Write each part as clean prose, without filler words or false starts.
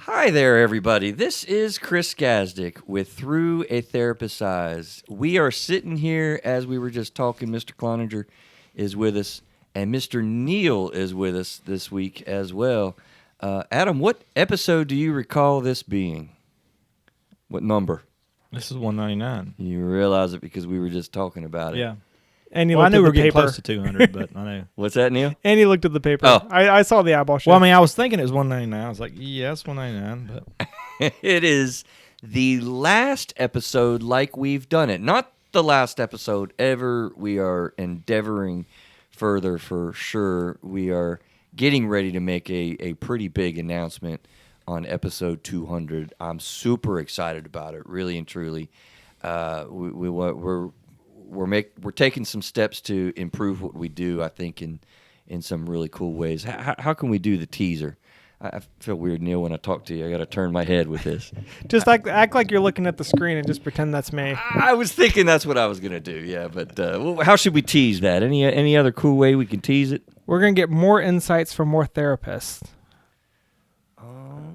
Hi there, everybody. This is Chris Gazdick with Through a Therapist's Eyes. We are sitting here as we were just talking. Mr. Cloninger is with us, and Mr. Neil is with us this week as well. Adam, what episode do you recall this being? What number? This is 199. You realize it because we were just talking about it. Yeah. And he Well, I looked knew at we the were getting paper. close to 200, but I know. What's that, Neil? And he looked at the paper. Oh. I saw the eyeball show. Well, I mean, I was thinking it was 199. I was like, yeah, it's 199. But It is the last episode like we've done it. Not the last episode ever. We are endeavoring further for sure. We are getting ready to make a pretty big announcement on episode 200. I'm super excited about it, really and truly. We're taking some steps to improve what we do, I think, in some really cool ways. How can we do the teaser? I feel weird, Neil, when I talk to you. I got to turn my head with this. Just act like you're looking at the screen and just pretend that's me. I was thinking that's what I was going to do, yeah. But how should we tease that? Any other cool way we can tease it? We're going to get more insights from more therapists.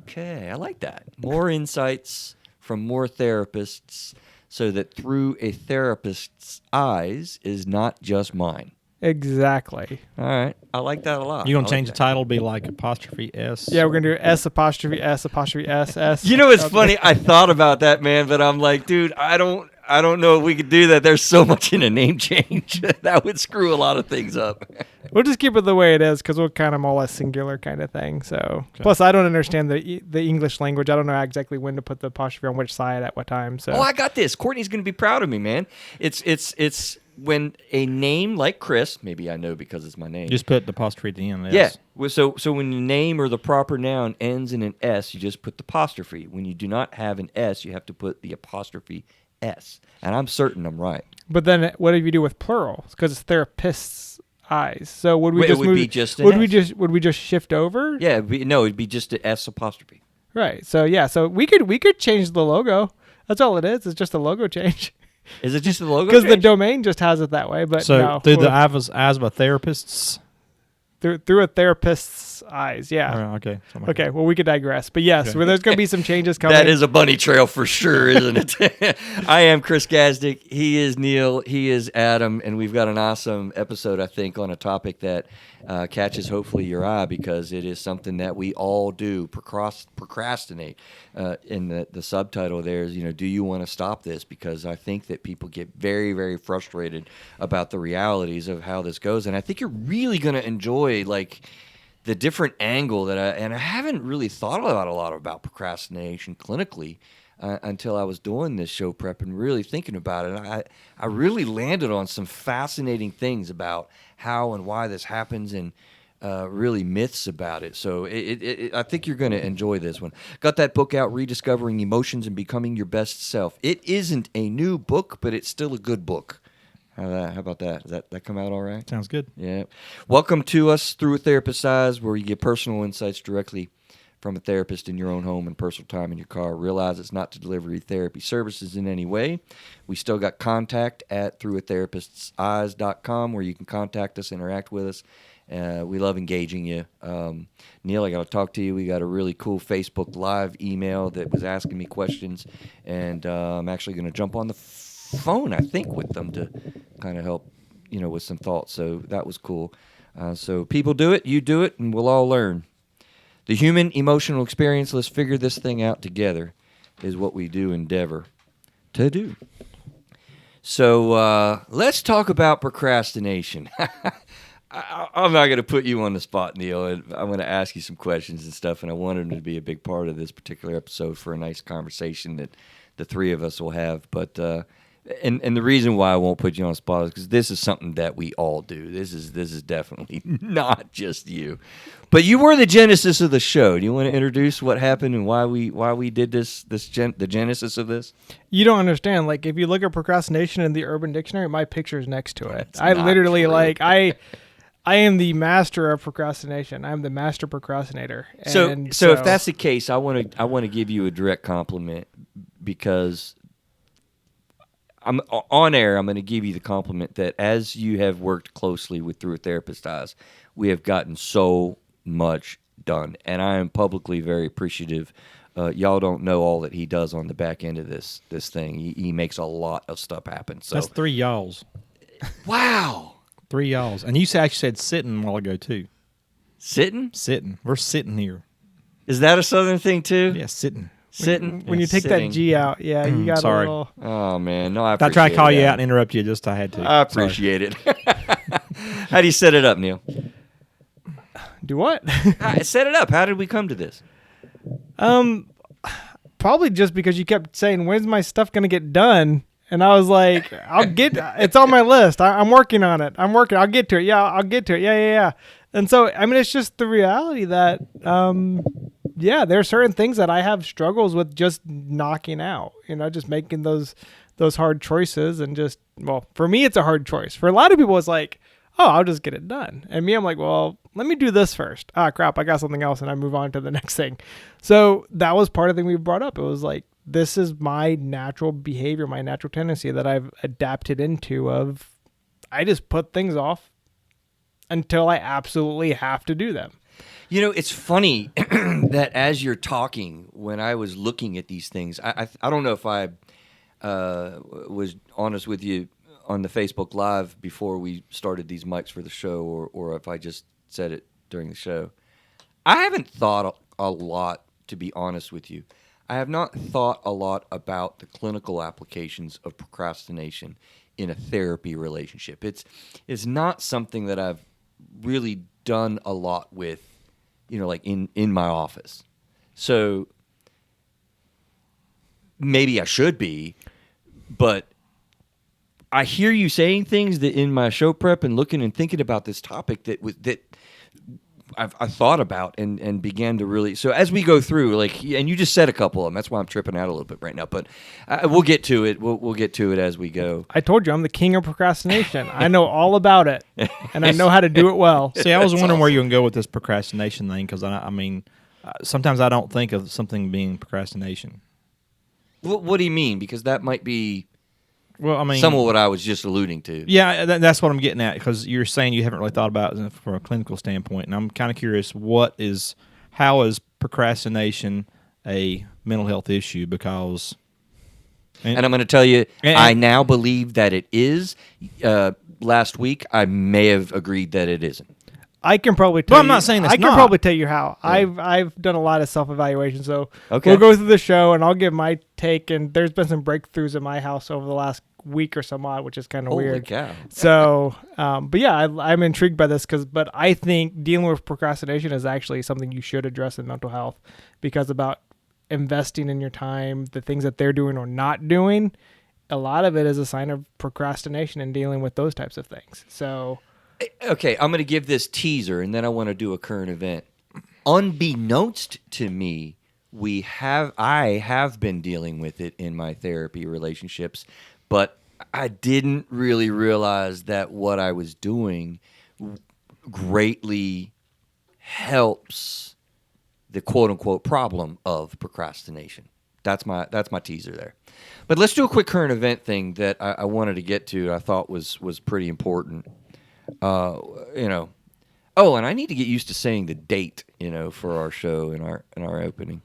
Okay, I like that. More insights from more therapists so that Through a Therapist's Eyes is not just mine. Exactly. All right. I like that a lot. you going to I like change the that. title to be like apostrophe S? Yeah, we're going to do S apostrophe S apostrophe S S. You know, it's funny. I thought about that, man, but I'm like, dude, I don't know if we could do that. There's so much in a name change. That would screw a lot of things up. We'll just keep it the way it is because we'll kind of more or less singular kind of thing. So, Okay. Plus I don't understand the English language. I don't know exactly when to put the apostrophe on which side at what time. So Oh, I got this. Courtney's going to be proud of me, man. It's when a name like Chris, maybe I know because it's my name. Just put the apostrophe at the end. Yeah. S. Well, so when your name or the proper noun ends in an S, you just put the apostrophe. When you do not have an S, you have to put the apostrophe S. And I'm certain I'm right. But then what do you do with plural? Because it's therapists' eyes. So would we Wait, just it would move, be just an would we S. just shift over? Yeah, it'd be just an S apostrophe. Right. So yeah. So we could change the logo. That's all it is. It's just a logo change. Is it just the logo? Because the change? domain just has it that way. But So no, through the eyes of a therapist's. through a therapist's eyes. Yeah. All right, okay. Something like Okay. Well, we could digress. But yes, Okay. well, there's going to be some changes coming. That is a bunny trail for sure, isn't it? I am Chris Gazdick. He is Neil. He is Adam. And we've got an awesome episode, I think, on a topic that catches hopefully your eye because it is something that we all do, procrastinate. In the subtitle there is, do you want to stop this? Because I think that people get very, very frustrated about the realities of how this goes. And I think you're really going to enjoy, like, the different angle that I haven't really thought a lot about procrastination clinically until I was doing this show prep and really thinking about it. I really landed on some fascinating things about how and why this happens and really myths about it. So I think you're going to enjoy this one. Got that book out, Rediscovering Emotions and Becoming Your Best Self. It isn't a new book, but it's still a good book. How about that? Does that come out all right? Sounds good. Yeah. Welcome to us Through a Therapist's Eyes, where you get personal insights directly from a therapist in your own home and personal time in your car. Realize it's not to deliver you therapy services in any way. We still got contact at throughatherapist'seyes.com where you can contact us, interact with us. We love engaging you. Neil, I got to talk to you. We got a really cool Facebook Live email that was asking me questions, and I'm actually going to jump on the phone, I think, with them to kind of help, with some thoughts. So that was cool. So people do it, you do it, and we'll all learn. The human emotional experience, let's figure this thing out together, is what we do endeavor to do. So let's talk about procrastination. I'm not going to put you on the spot, Neil. I'm going to ask you some questions and stuff, and I wanted them to be a big part of this particular episode for a nice conversation that the three of us will have. But and the reason why I won't put you on the spot is because this is something that we all do. This is definitely not just you. But you were the genesis of the show. Do you want to introduce what happened and why we did the genesis of this? You don't understand. Like, if you look at procrastination in the Urban Dictionary, my picture's next to it. That's I not literally, true. I am the master of procrastination. I'm the master procrastinator. So And if that's the case, I want to give you a direct compliment because I'm on air. I'm going to give you the compliment that as you have worked closely with Through a Therapist's Eyes, we have gotten so much done, and I am publicly very appreciative. Y'all don't know all that he does on the back end of this thing. He makes a lot of stuff happen. So That's 3 y'alls. wow, 3 y'alls. And you actually said sitting a while ago, too. sitting? Sitting. We're sitting here. Is that a Southern thing too? Yeah, sitting. Sitting. When you take Sitting. that G out, yeah, you got Sorry. a little. Oh man, no, I I appreciate tried to call you that. out and interrupt you, just I had to. I appreciate it. How do you set it up, Neil? Do what? Set it up. How did we come to this? Probably just because you kept saying, "When's my stuff gonna get done?" And I was like, "I'll get. It's on my list. I'm working on it. I'm working. I'll get to it. Yeah, I'll get to it. Yeah." And so, I mean, it's just the reality that, yeah, there are certain things that I have struggles with just knocking out. You know, just making those hard choices, and just, well, for me, it's a hard choice. For a lot of people, it's like, oh, I'll just get it done. And me, I'm like, well, let me do this first. Ah, crap, I got something else, and I move on to the next thing. So that was part of the thing we brought up. It was like, this is my natural behavior, my natural tendency that I've adapted into of, I just put things off until I absolutely have to do them. You know, it's funny that as you're talking, when I was looking at these things, I don't know if I was honest with you on the Facebook Live before we started these mics for the show, or if I just said it during the show. I haven't thought a lot, to be honest with you. I have not thought a lot about the clinical applications of procrastination in a therapy relationship. It's not something that I've really done a lot with, you know, like in my office. So maybe I should be, but I hear you saying things that in my show prep and looking and thinking about this topic that I thought about and began to really. So as we go through, like, and you just said a couple of them. That's why I'm tripping out a little bit right now. But we'll get to it. We'll get to it as we go. I told you I'm the king of procrastination. I know all about it, and I know how to do it well. See, I was wondering where you can go with this procrastination thing, because I mean, sometimes I don't think of something being procrastination. What do you mean? Because that might be. Well, I mean, some of what I was just alluding to. Yeah, that's what I'm getting at, because you're saying you haven't really thought about it from a clinical standpoint, and I'm kind of curious, how is procrastination a mental health issue? Because, and I'm going to tell you, I now believe that it is. Last week, I may have agreed that it isn't. I can probably tell I'm not saying it's I can not. probably tell you how. Yeah. I've done a lot of self-evaluation, so Okay. we'll go through the show, and I'll give my take, and there's been some breakthroughs in my house over the last week or some odd, which is kind of Holy weird. cow. So, but yeah, I'm intrigued by this but I think dealing with procrastination is actually something you should address in mental health, because about investing in your time, the things that they're doing or not doing, a lot of it is a sign of procrastination and dealing with those types of things. So, okay, I'm going to give this teaser, and then I want to do a current event. Unbeknownst to me, I have been dealing with it in my therapy relationships, but I didn't really realize that what I was doing greatly helps the quote-unquote problem of procrastination. That's my teaser there. But let's do a quick current event thing that I wanted to get to. I thought was pretty important. You know. Oh, and I need to get used to saying the date, you know, for our show in our opening.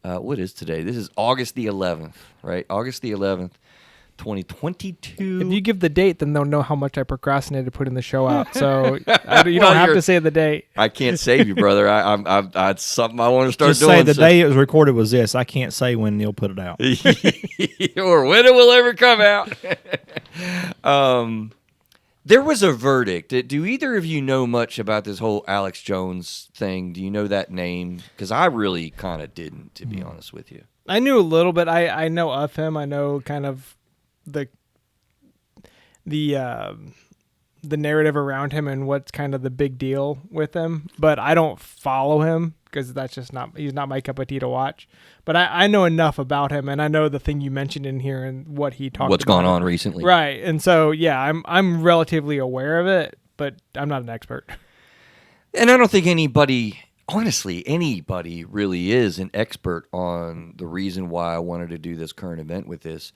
What is today? This is August the 11th, right? August the 11th, 2022. if you give the date, then they'll know how much I procrastinated putting the show out. So you don't have to say the date. I can't save you, brother. It's something I want to start just doing. say the day it was recorded was this. I can't say when Neil put it out. or when it will ever come out. There was a verdict. Do either of you know much about this whole Alex Jones thing? Do you know that name? Because I really kind of didn't, to be honest with you. I knew a little bit. I know of him. I know kind of the narrative around him and what's kind of the big deal with him. But I don't follow him because that's just he's not my cup of tea to watch. But I know enough about him, and I know the thing you mentioned in here and what he talked about. What's gone on recently. Right. And so, yeah, I'm relatively aware of it, but I'm not an expert. And I don't think anybody really is an expert on the reason why I wanted to do this current event with this.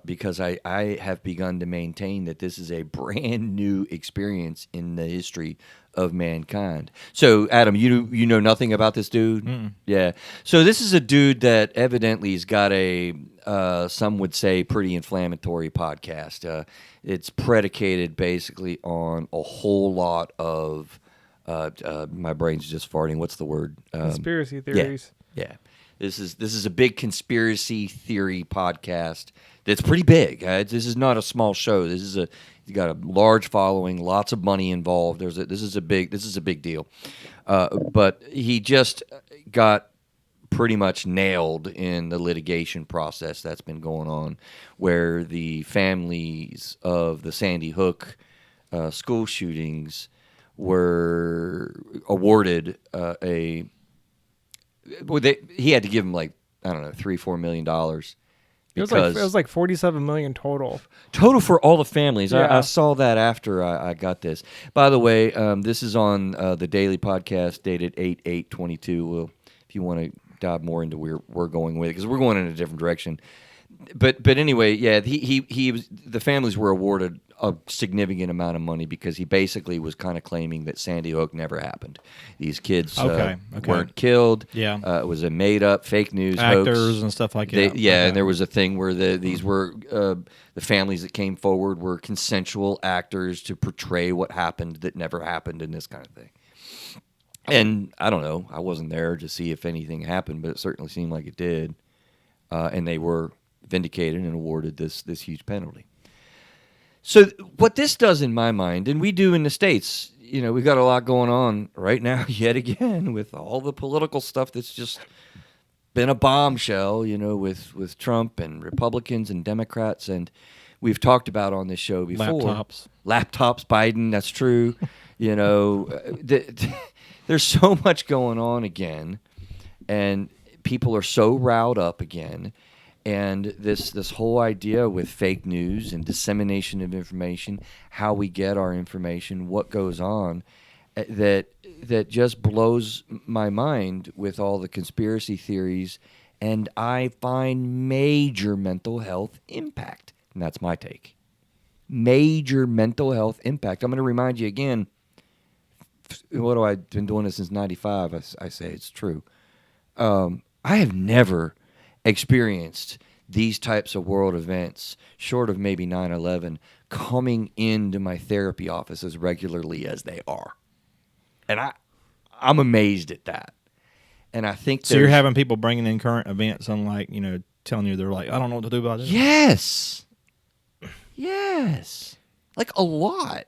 because I have begun to maintain that this is a brand new experience in the history of mankind. So, Adam, you know nothing about this dude? Yeah. So this is a dude that evidently has got a some would say pretty inflammatory podcast. It's predicated basically on a whole lot of my brain's just farting. What's the word? Conspiracy theories. Yeah. This is a big conspiracy theory podcast that's pretty big. This is not a small show. You got a large following, lots of money involved. This is a big deal. But he just got pretty much nailed in the litigation process that's been going on, where the families of the Sandy Hook school shootings were awarded he had to give him like, I don't know, $3-4 million. It was like $47 million total for all the families. Yeah. I saw that after I got this. By the way, this is on the daily podcast dated 8/8/22. Well, if you want to dive more into where we're going with it, because we're going in a different direction. But anyway, yeah, the families were awarded a significant amount of money because he basically was kind of claiming that Sandy Hook never happened. These kids weren't killed. Yeah. It was a made-up fake news Actors hoax. and stuff like that. And there was a thing where these were the families that came forward were consensual actors to portray what happened that never happened and this kind of thing. And I don't know. I wasn't there to see if anything happened, but it certainly seemed like it did. And they were vindicated and awarded this huge penalty. So what this does in my mind, and we do in the States, we've got a lot going on right now yet again with all the political stuff that's just been a bombshell, with Trump and Republicans and Democrats. And we've talked about on this show before. Laptops, Biden, that's true. There's so much going on again, and people are so riled up again. And this whole idea with fake news and dissemination of information, how we get our information, what goes on, that just blows my mind with all the conspiracy theories, and I find major mental health impact. And that's my take. Major mental health impact. I'm going to remind you again, I've been doing this since 95. I say it's true. I have never experienced these types of world events, short of maybe 9/11, coming into my therapy office as regularly as they are. And I'm amazed at that. And I think so. You're having people bringing in current events and telling you they're like, I don't know what to do about this. Yes, like a lot.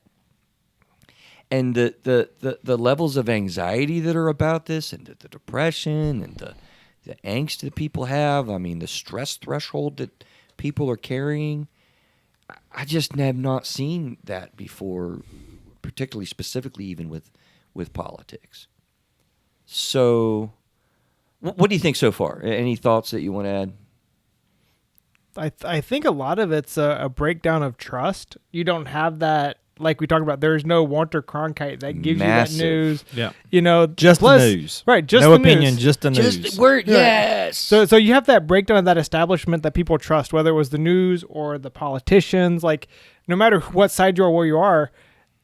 And the levels of anxiety that are about this, and the depression, and the angst that people have, the stress threshold that people are carrying, I just have not seen that before, particularly specifically even with politics. So, what do you think so far? Any thoughts that you want to add? I think a lot of it's a breakdown of trust. You don't have that, like we talked about. There's no Walter Cronkite that gives Massive. you that news. Yeah, just the news, right? Just no the opinion, news. just the news. Yes. So you have that breakdown of that establishment that people trust, whether it was the news or the politicians. Like, no matter what side you are, where you are,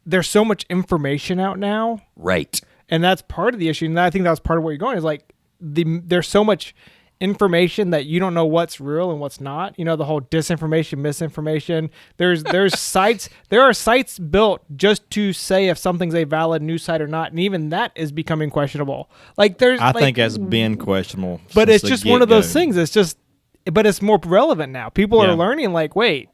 there's so much information out now, right? And that's part of the issue. And I think that was part of where you're going. Is like there's so much information that you don't know what's real and what's not. The whole disinformation, misinformation. There's sites. There are sites built just to say if something's a valid news site or not, and even that is becoming questionable. I think that's been questionable. But it's just one of those things. But it's more relevant now. People are learning. Wait,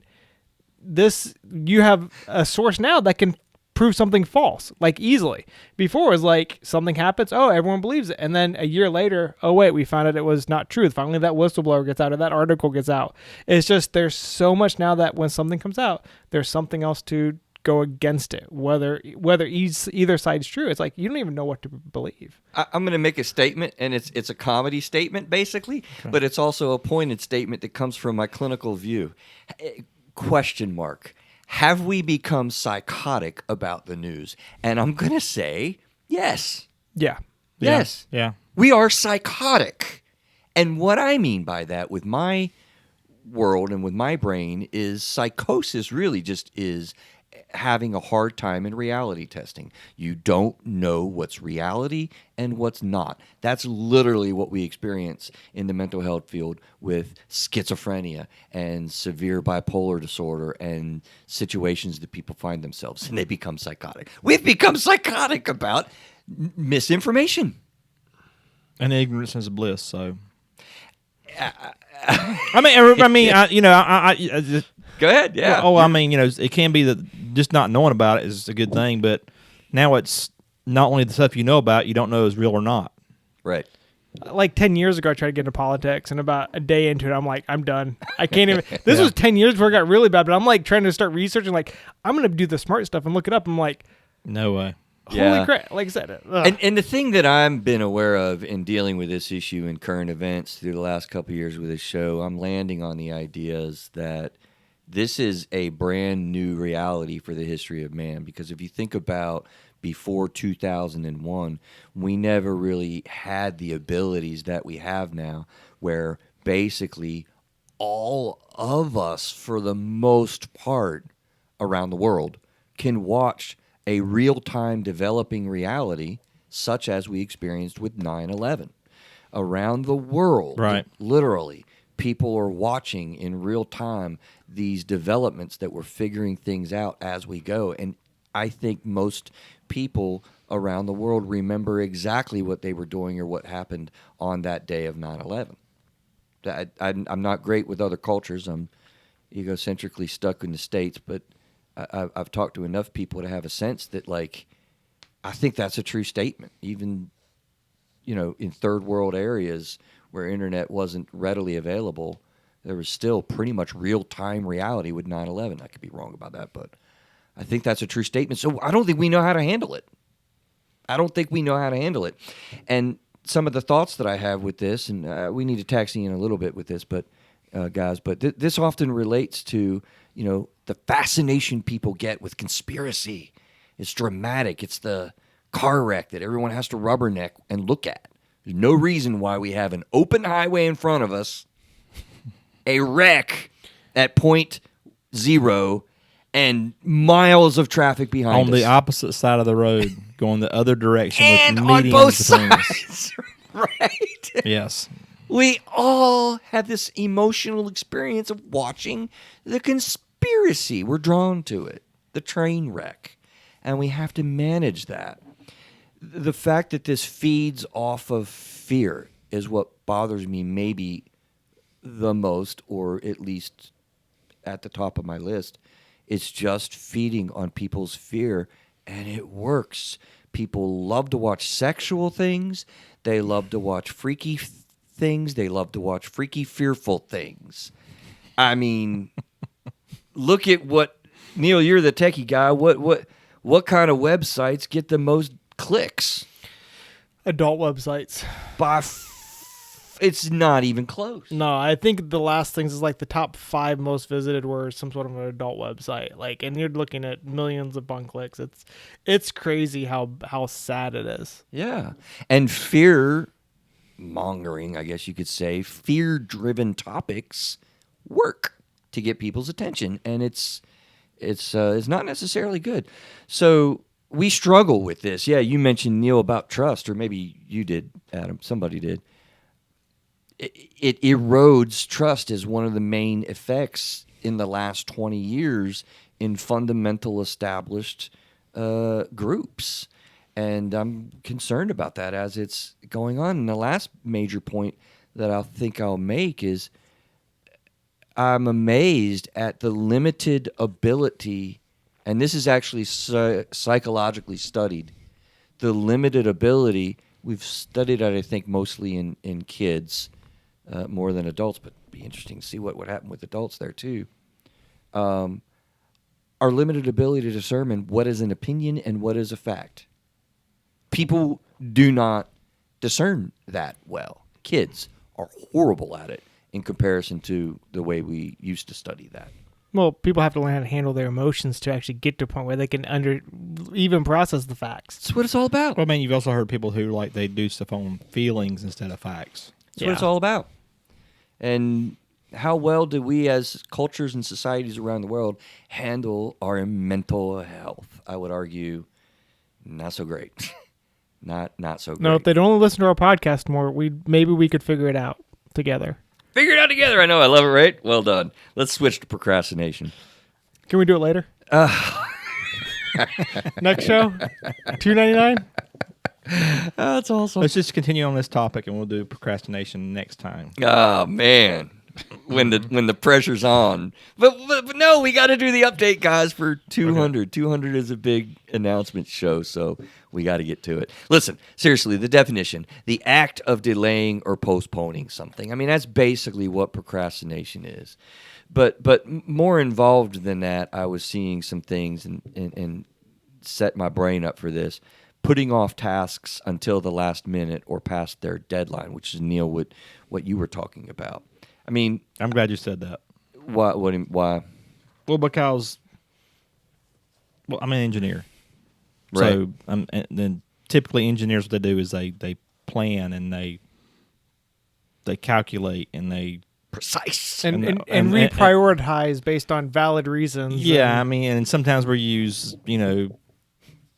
you have a source now that can prove something false, easily. Before it was like something happens, everyone believes it, and then a year later, wait, we found out it was not true. Finally, that whistleblower gets out, or that article gets out. It's just there's so much now that when something comes out, there's something else to go against it. Whether either side's true, it's like you don't even know what to believe. I'm going to make a statement, and it's a comedy statement basically, but it's also a pointed statement that comes from my clinical view. Question mark. Have we become psychotic about the news? And I'm going to say yes. Yeah. Yes. Yeah. We are psychotic. And what I mean by that with my world and with my brain is psychosis really just is having a hard time in reality testing. You don't know what's reality and what's not. That's literally what we experience in the mental health field with schizophrenia and severe bipolar disorder and situations that people find themselves and they become psychotic. We've become psychotic about misinformation. And ignorance is bliss. So, Go ahead. Yeah. Oh, I mean, it can be that just not knowing about it is a good thing, but now it's not only the stuff you know about, you don't know is real or not. Right. Like 10 years ago, I tried to get into politics, and about a day into it, I'm like, I'm done. I can't even. This was 10 years before it got really bad, but I'm like trying to start researching, like, I'm going to do the smart stuff and look it up. I'm like, no way. Holy crap. Like I said. And the thing that I've been aware of in dealing with this issue in current events through the last couple of years with this show, I'm landing on the ideas that this is a brand new reality for the history of man. Because if you think about before 2001, we never really had the abilities that we have now, where basically all of us, for the most part around the world, can watch a real-time developing reality such as we experienced with 9/11. Around the world, right, literally, people are watching in real time these developments that we're figuring things out as we go. And I think most people around the world remember exactly what they were doing or what happened on that day of 9/11. I'm not great with other cultures. I'm egocentrically stuck in the States, but I've talked to enough people to have a sense that, like, I think that's a true statement. Even, in third world areas where internet wasn't readily available, there was still pretty much real-time reality with 9/11. I could be wrong about that, but I think that's a true statement. So I don't think we know how to handle it. And some of the thoughts that I have with this, and we need to taxi in a little bit with this, but guys, but this often relates to, the fascination people get with conspiracy. It's dramatic. It's the car wreck that everyone has to rubberneck and look at. There's no reason why we have an open highway in front of us, a wreck at point zero, and miles of traffic behind us. On the opposite side of the road, going the other direction and with on medians both between us. sides. Right? Yes. We all have this emotional experience of watching the conspiracy. We're drawn to it, the train wreck, and we have to manage that. The fact that this feeds off of fear is what bothers me maybe the most, or at least at the top of my list. It's just feeding on people's fear, and it works. People love to watch sexual things. They love to watch freaky things. They love to watch freaky, fearful things. I mean, look at what, Neil, you're the techie guy. What kind of websites get the most clicks? Adult websites. It's not even close. No, I think the last things is like the top 5 most visited were some sort of an adult website. Like, and you're looking at millions of clicks. It's crazy how sad it is. Yeah. And fear mongering, I guess you could say, fear-driven topics work to get people's attention, and it's not necessarily good. So we struggle with this. Yeah, you mentioned, Neil, about trust, or maybe you did, Adam. Somebody did. It erodes trust as one of the main effects in the last 20 years in fundamental established groups. And I'm concerned about that as it's going on. And the last major point that I think I'll make is I'm amazed at the limited ability, and this is actually psychologically studied, the limited ability, we've studied it, I think, mostly in kids, more than adults, but it'd be interesting to see what would happen with adults there too. Our limited ability to discern what is an opinion and what is a fact. People do not discern that well. Kids are horrible at it in comparison to the way we used to study that. Well, people have to learn how to handle their emotions to actually get to a point where they can even process the facts. That's what it's all about. Well, I mean, you've also heard people who, they do stuff on feelings instead of facts. That's what it's all about. And how well do we as cultures and societies around the world handle our mental health? I would argue not so great. Not so great. No, if they'd only listen to our podcast more, maybe we could figure it out together. Figure it out together. I know. I love it, right? Well done. Let's switch to procrastination. Can we do it later? Next show, $2.99. That's awesome. Let's just continue on this topic, and we'll do procrastination next time. Oh man, when the pressure's on. But no, we got to do the update, guys, for 200. Okay. 200 is a big announcement show, so we got to get to it. Listen, seriously, the definition: the act of delaying or postponing something. I mean, that's basically what procrastination is. But more involved than that, I was seeing some things and set my brain up for this. Putting off tasks until the last minute or past their deadline, which is, Neil, what you were talking about. I mean, I'm glad you said that. Why? Well, because I'm an engineer. Right. So and then typically engineers, what they do is they plan and they calculate and they precise and reprioritize based on valid reasons. Yeah, I mean, and sometimes we use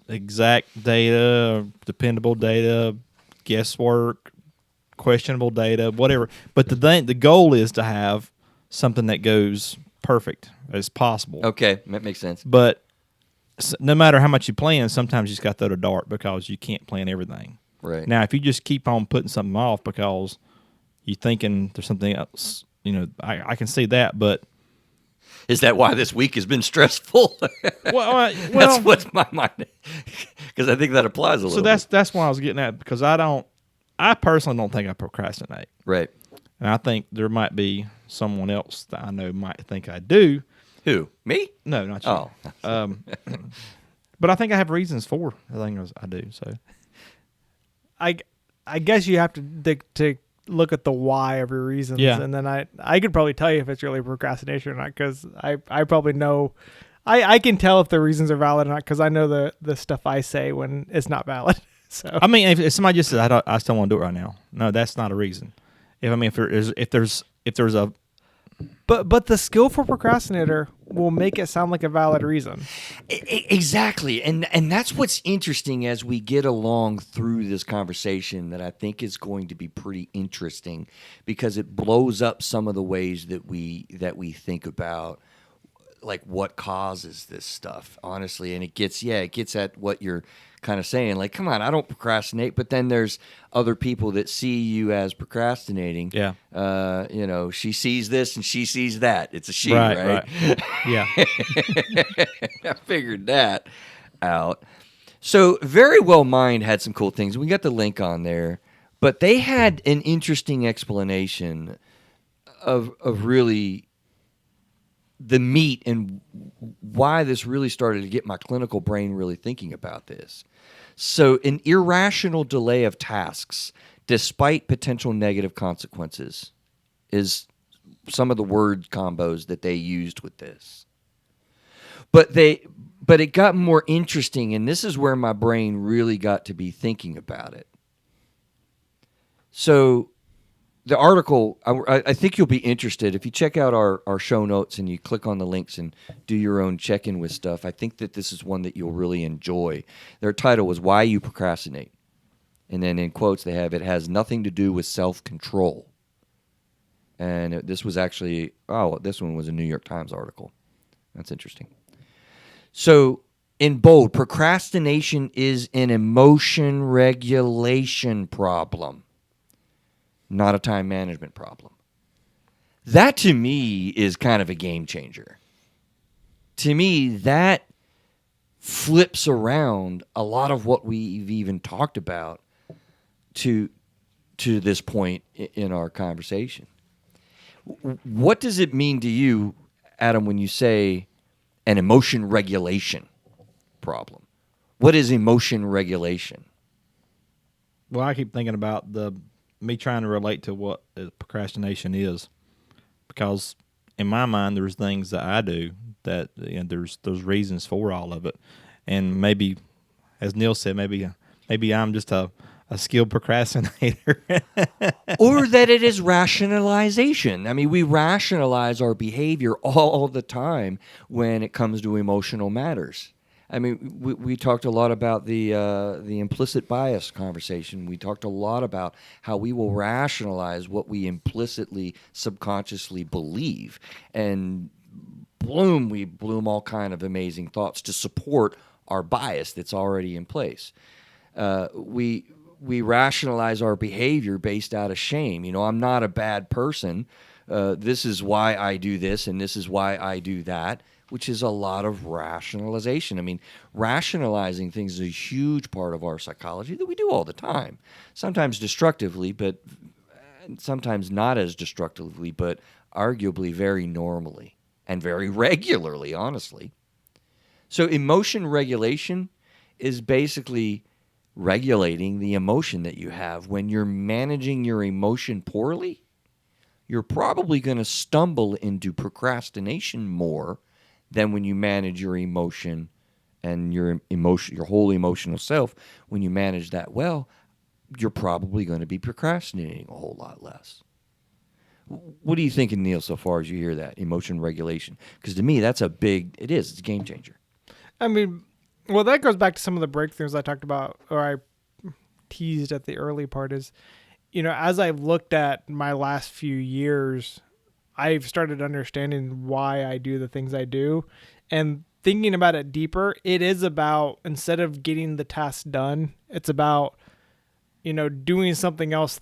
exact data, dependable data, guesswork, questionable data, whatever. But the goal is to have something that goes perfect as possible. Okay, that makes sense. But no matter how much you plan, sometimes you just got to throw the dart because you can't plan everything. Right. Now, if you just keep on putting something off because you're thinking there's something else, I can see that, but is that why this week has been stressful? well, that's what's my mind. Because I think that applies a little. So that's why I was getting at, because I personally don't think I procrastinate. Right. And I think there might be someone else that I know might think I do. Who? Me? No, not you. Oh. But I think I have reasons for the things I do. So, I guess you have to look at the why of your reasons, and then I could probably tell you if it's really procrastination or not, because I probably know. I can tell if the reasons are valid or not because I know the stuff I say when it's not valid. So I mean, if somebody just says I still want to do it right now, no, that's not a reason. If there's a But the skillful procrastinator will make it sound like a valid reason. Exactly. And that's what's interesting as we get along through this conversation that I think is going to be pretty interesting because it blows up some of the ways that we think about like what causes this stuff, honestly. And it gets at what you're kind of saying, like, come on, I don't procrastinate, but then there's other people that see you as procrastinating. Yeah. She sees this and she sees that. It's a she, right? Yeah. I figured that out. So Very Well Mind had some cool things. We got the link on there, but they had an interesting explanation of really the meat and why this really started to get my clinical brain really thinking about this. So an irrational delay of tasks despite potential negative consequences is some of the word combos that they used with this. But it got more interesting, and this is where my brain really got to be thinking about it. So the article, I think you'll be interested. If you check out our show notes and you click on the links and do your own check-in with stuff, I think that this is one that you'll really enjoy. Their title was Why You Procrastinate. And then in quotes they have, it has nothing to do with self-control. And this was actually, this one was a New York Times article. That's interesting. So in bold, procrastination is an emotion regulation problem, not a time management problem. That, to me, is kind of a game changer. To me, that flips around a lot of what we've even talked about to this point in our conversation. What does it mean to you, Adam, when you say an emotion regulation problem? What is emotion regulation? Well, I keep thinking about me trying to relate to what procrastination is, because in my mind there's things that I do that there's reasons for all of it, and maybe, as Neil said, maybe I'm just a a skilled procrastinator. Or that it is rationalization. I mean, we rationalize our behavior all the time when it comes to emotional matters. I mean, we talked a lot about the implicit bias conversation. We talked a lot about how we will rationalize what we implicitly, subconsciously believe, and we bloom all kind of amazing thoughts to support our bias that's already in place. We rationalize our behavior based out of shame. You know, I'm not a bad person. This is why I do this, and this is why I do that, which is a lot of rationalization. I mean, rationalizing things is a huge part of our psychology that we do all the time, sometimes destructively, but sometimes not as destructively, but arguably very normally and very regularly, honestly. So emotion regulation is basically regulating the emotion that you have. When you're managing your emotion poorly, you're probably going to stumble into procrastination more than when you manage your emotion and your whole emotional self. When you manage that well, you're probably going to be procrastinating a whole lot less. What are you thinking, Neil, so far as you hear that emotion regulation? Because to me, it's a game changer. I mean, well, that goes back to some of the breakthroughs I talked about, or I teased at the early part is, you know, as I've looked at my last few years, I've started understanding why I do the things I do, and thinking about it deeper, it is about, instead of getting the task done, it's about, you know, doing something else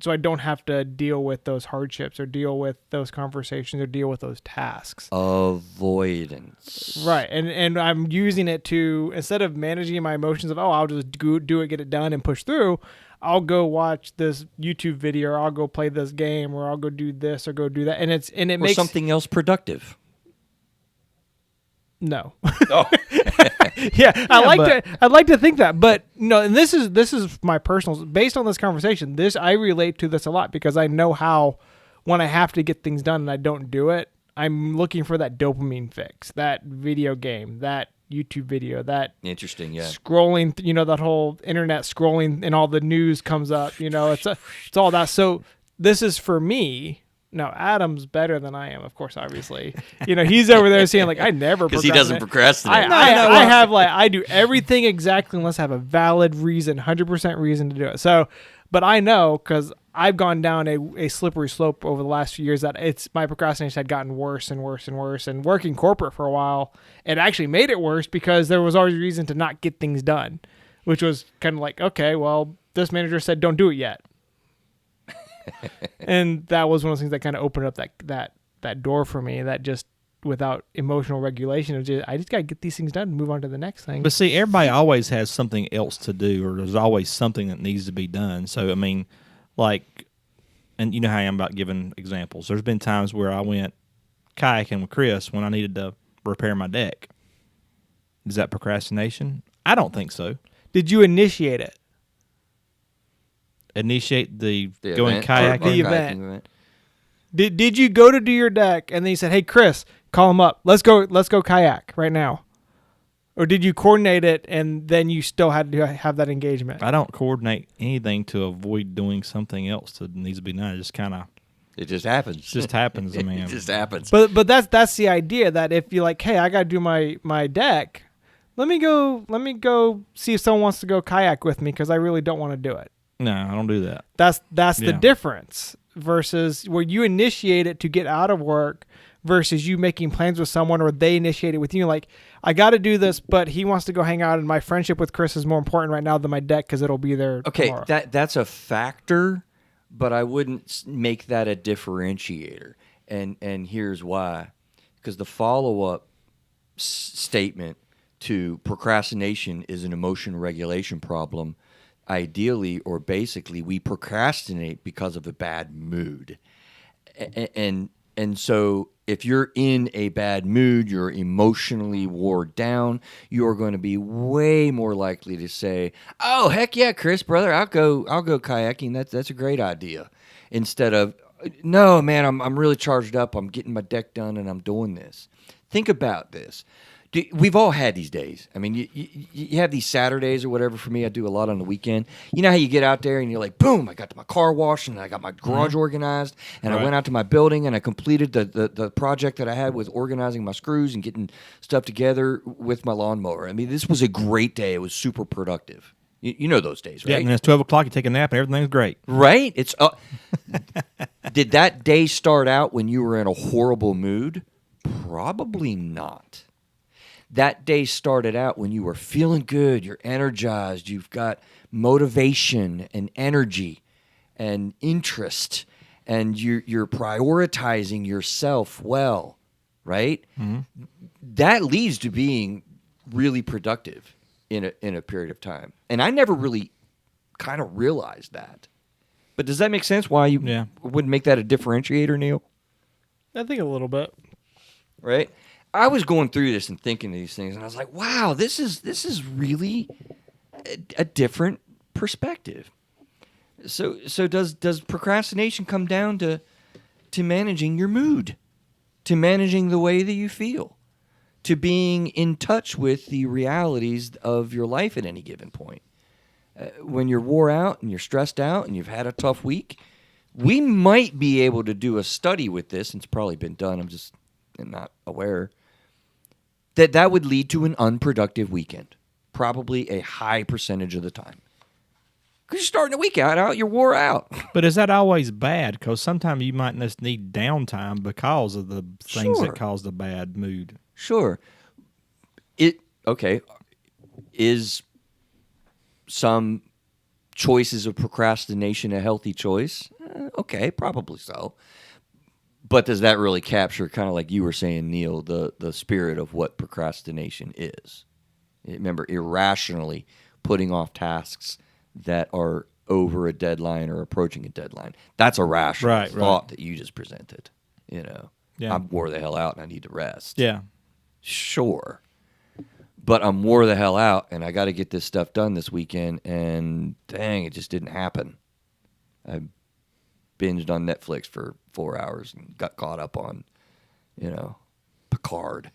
so I don't have to deal with those hardships or deal with those conversations or deal with those tasks. Avoidance. Right. And I'm using it to, instead of managing my emotions of, I'll just do it, get it done and push through, I'll go watch this YouTube video, or I'll go play this game, or I'll go do this or go do that. And it makes something else productive. No. Oh. I'd like to think that, but no, and this is my personal, based on this conversation, I relate to this a lot, because I know how, when I have to get things done and I don't do it, I'm looking for that dopamine fix, that video game, that YouTube video, that interesting, yeah, scrolling, you know, that whole internet scrolling and all the news comes up, you know, it's all that. So this is for me. No, Adam's better than I am, of course, obviously. You know, he's over there saying, like, I never because he doesn't procrastinate. I do everything exactly unless I have a valid reason, 100% reason to do it. So, but I know, because I've gone down a slippery slope over the last few years, that my procrastination had gotten worse and worse and worse. And working corporate for a while, it actually made it worse, because there was always a reason to not get things done, which was kind of like, okay, well, this manager said don't do it yet. And that was one of those things that kind of opened up that door for me, that just without emotional regulation, I just got to get these things done and move on to the next thing. But see, everybody always has something else to do, or there's always something that needs to be done. So, I mean, like, and you know how I am about giving examples. There's been times where I went kayaking with Chris when I needed to repair my deck. Is that procrastination? I don't think so. Did you initiate it? Initiate the going kayaking? The event. Did you go to do your deck and then you said, hey, Chris, call him up. Let's go kayak right now. Or did you coordinate it and then you still had to have that engagement? I don't coordinate anything to avoid doing something else that needs to be done. It just kind of... It just happens. It just happens. I mean, it just happens. But that's the idea, that if you're like, hey, I got to do my deck, let me go see if someone wants to go kayak with me, because I really don't want to do it. No, I don't do that. That's the difference, versus where you initiate it to get out of work versus you making plans with someone, or they initiate it with you. Like, I got to do this, but he wants to go hang out, and my friendship with Chris is more important right now than my deck, because it'll be there tomorrow. That's a factor, but I wouldn't make that a differentiator. And here's why. Because the follow-up statement to procrastination is an emotion regulation problem. Ideally, or basically, we procrastinate because of a bad mood. And so if you're in a bad mood, you're emotionally wore down, you're going to be way more likely to say, oh, heck yeah, Chris, brother, I'll go kayaking. That's a great idea. Instead of, no, man, I'm really charged up. I'm getting my deck done and I'm doing this. Think about this. We've all had these days. I mean, you have these Saturdays or whatever. For me, I do a lot on the weekend. You know how you get out there and you're like, boom, I got my car washed and I got my garage organized and I Right. went out to my building and I completed the project that I had with organizing my screws and getting stuff together with my lawnmower. I mean, this was a great day. It was super productive. You know those days, Yeah, right? and it's 12 o'clock. You take a nap, and everything's great. Right? It's Did that day start out when you were in a horrible mood? Probably not. That day started out when you were feeling good, you're energized, you've got motivation and energy and interest, and you're prioritizing yourself well, right? Mm-hmm. That leads to being really productive in a period of time. And I never really kind of realized that. But does that make sense why you wouldn't make that a differentiator, Neil? I think a little bit. Right? I was going through this and thinking these things, and I was like, wow, this is really a different perspective. So does procrastination come down to managing your mood, to managing the way that you feel, to being in touch with the realities of your life at any given point? When you're wore out and you're stressed out and you've had a tough week, we might be able to do a study with this, and it's probably been done, I'm just not aware, that would lead to an unproductive weekend, probably a high percentage of the time. Because you're starting the week out, you're wore out. But is that always bad? Because sometimes you might just need downtime because of the things that cause the bad mood. Sure. Is some choices of procrastination a healthy choice? Okay, probably so. But does that really capture, kind of like you were saying, Neil, the spirit of what procrastination is? Remember, irrationally putting off tasks that are over a deadline or approaching a deadline. That's a rational thought that you just presented. I'm wore the hell out and I need to rest. Yeah. Sure. But I'm wore the hell out and I got to get this stuff done this weekend, and dang, it just didn't happen. I binged on Netflix for 4 hours and got caught up on, Picard,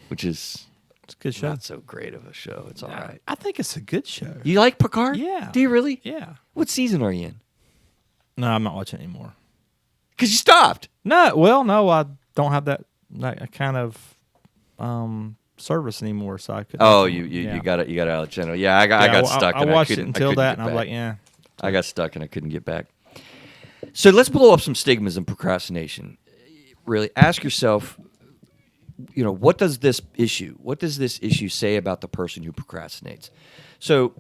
which is it's a good show. Not so great of a show. It's all right. I think it's a good show. You like Picard? Yeah. Do you really? Yeah. What season are you in? No, I'm not watching anymore. Because you stopped. No, I don't have that kind of service anymore, so I could. Oh, you got it. You got out of the channel. Yeah, I got stuck. I watched it until that, and I was like, yeah. I got stuck and I couldn't get back. So let's blow up some stigmas in procrastination. Really, ask yourself, what does this issue say about the person who procrastinates? So,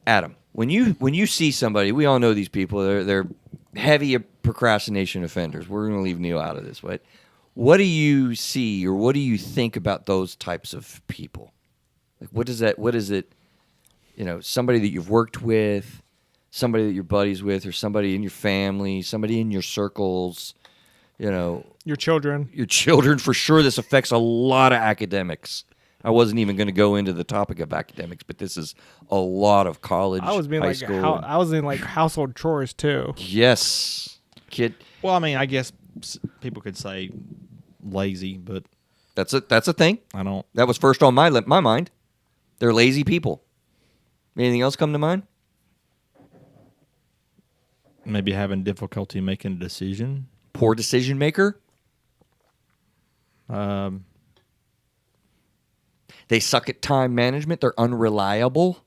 Adam, when you see somebody, we all know these people. They're heavy procrastination offenders. We're going to leave Neil out of this, but what do you see or what do you think about those types of people? Like, what is it? Somebody that you've worked with, somebody that you're buddies with, or somebody in your family, somebody in your circles, Your children. Your children, for sure. This affects a lot of academics. I wasn't even going to go into the topic of academics, but this is a lot of college, high school. I was in household chores too. Yes, kid. Well, I mean, I guess people could say lazy, but that's a thing. I don't. That was first on my mind. They're lazy people. Anything else come to mind? Maybe having difficulty making a decision. Poor decision maker. They suck at time management. They're unreliable.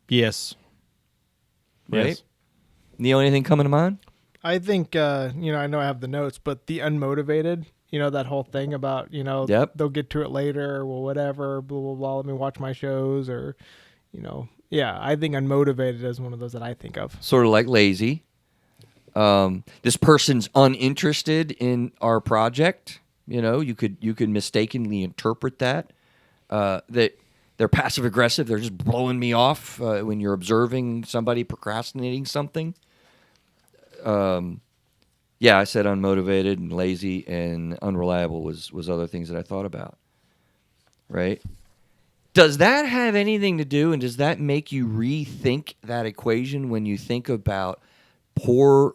Yes. Right? Yes. Neil, anything coming to mind? I think, I know I have the notes, but the unmotivated, that whole thing about, they'll get to it later or whatever, blah, blah, blah, let me watch my shows or, I think unmotivated is one of those that I think of. Sort of like lazy. This person's uninterested in our project. You could mistakenly interpret that they're passive aggressive. They're just blowing me off when you're observing somebody procrastinating something. I said unmotivated and lazy and unreliable was other things that I thought about. Right? Does that have anything to do, and does that make you rethink that equation when you think about poor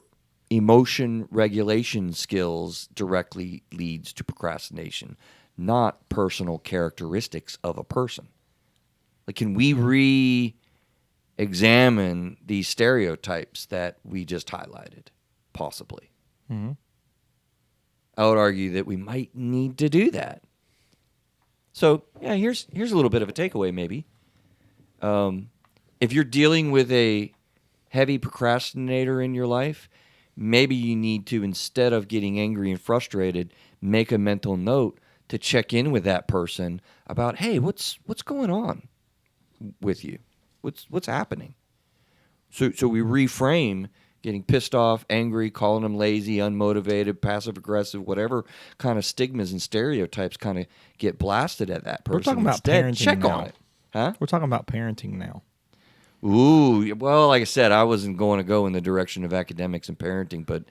emotion regulation skills directly leads to procrastination? not personal characteristics of a person. Like, can we re-examine these stereotypes that we just highlighted? Possibly. Mm-hmm. I would argue that we might need to do that. So, yeah, here's a little bit of a takeaway, maybe. If you're dealing with a heavy procrastinator in your life, maybe you need to, instead of getting angry and frustrated, make a mental note to check in with that person about, hey, what's going on with you? What's happening? So we reframe getting pissed off, angry, calling them lazy, unmotivated, passive aggressive, whatever kind of stigmas and stereotypes kind of get blasted at that person. We're talking about Instead, parenting check now. on it. Huh? We're talking about parenting now. Ooh, well, like I said, I wasn't going to go in the direction of academics and parenting, but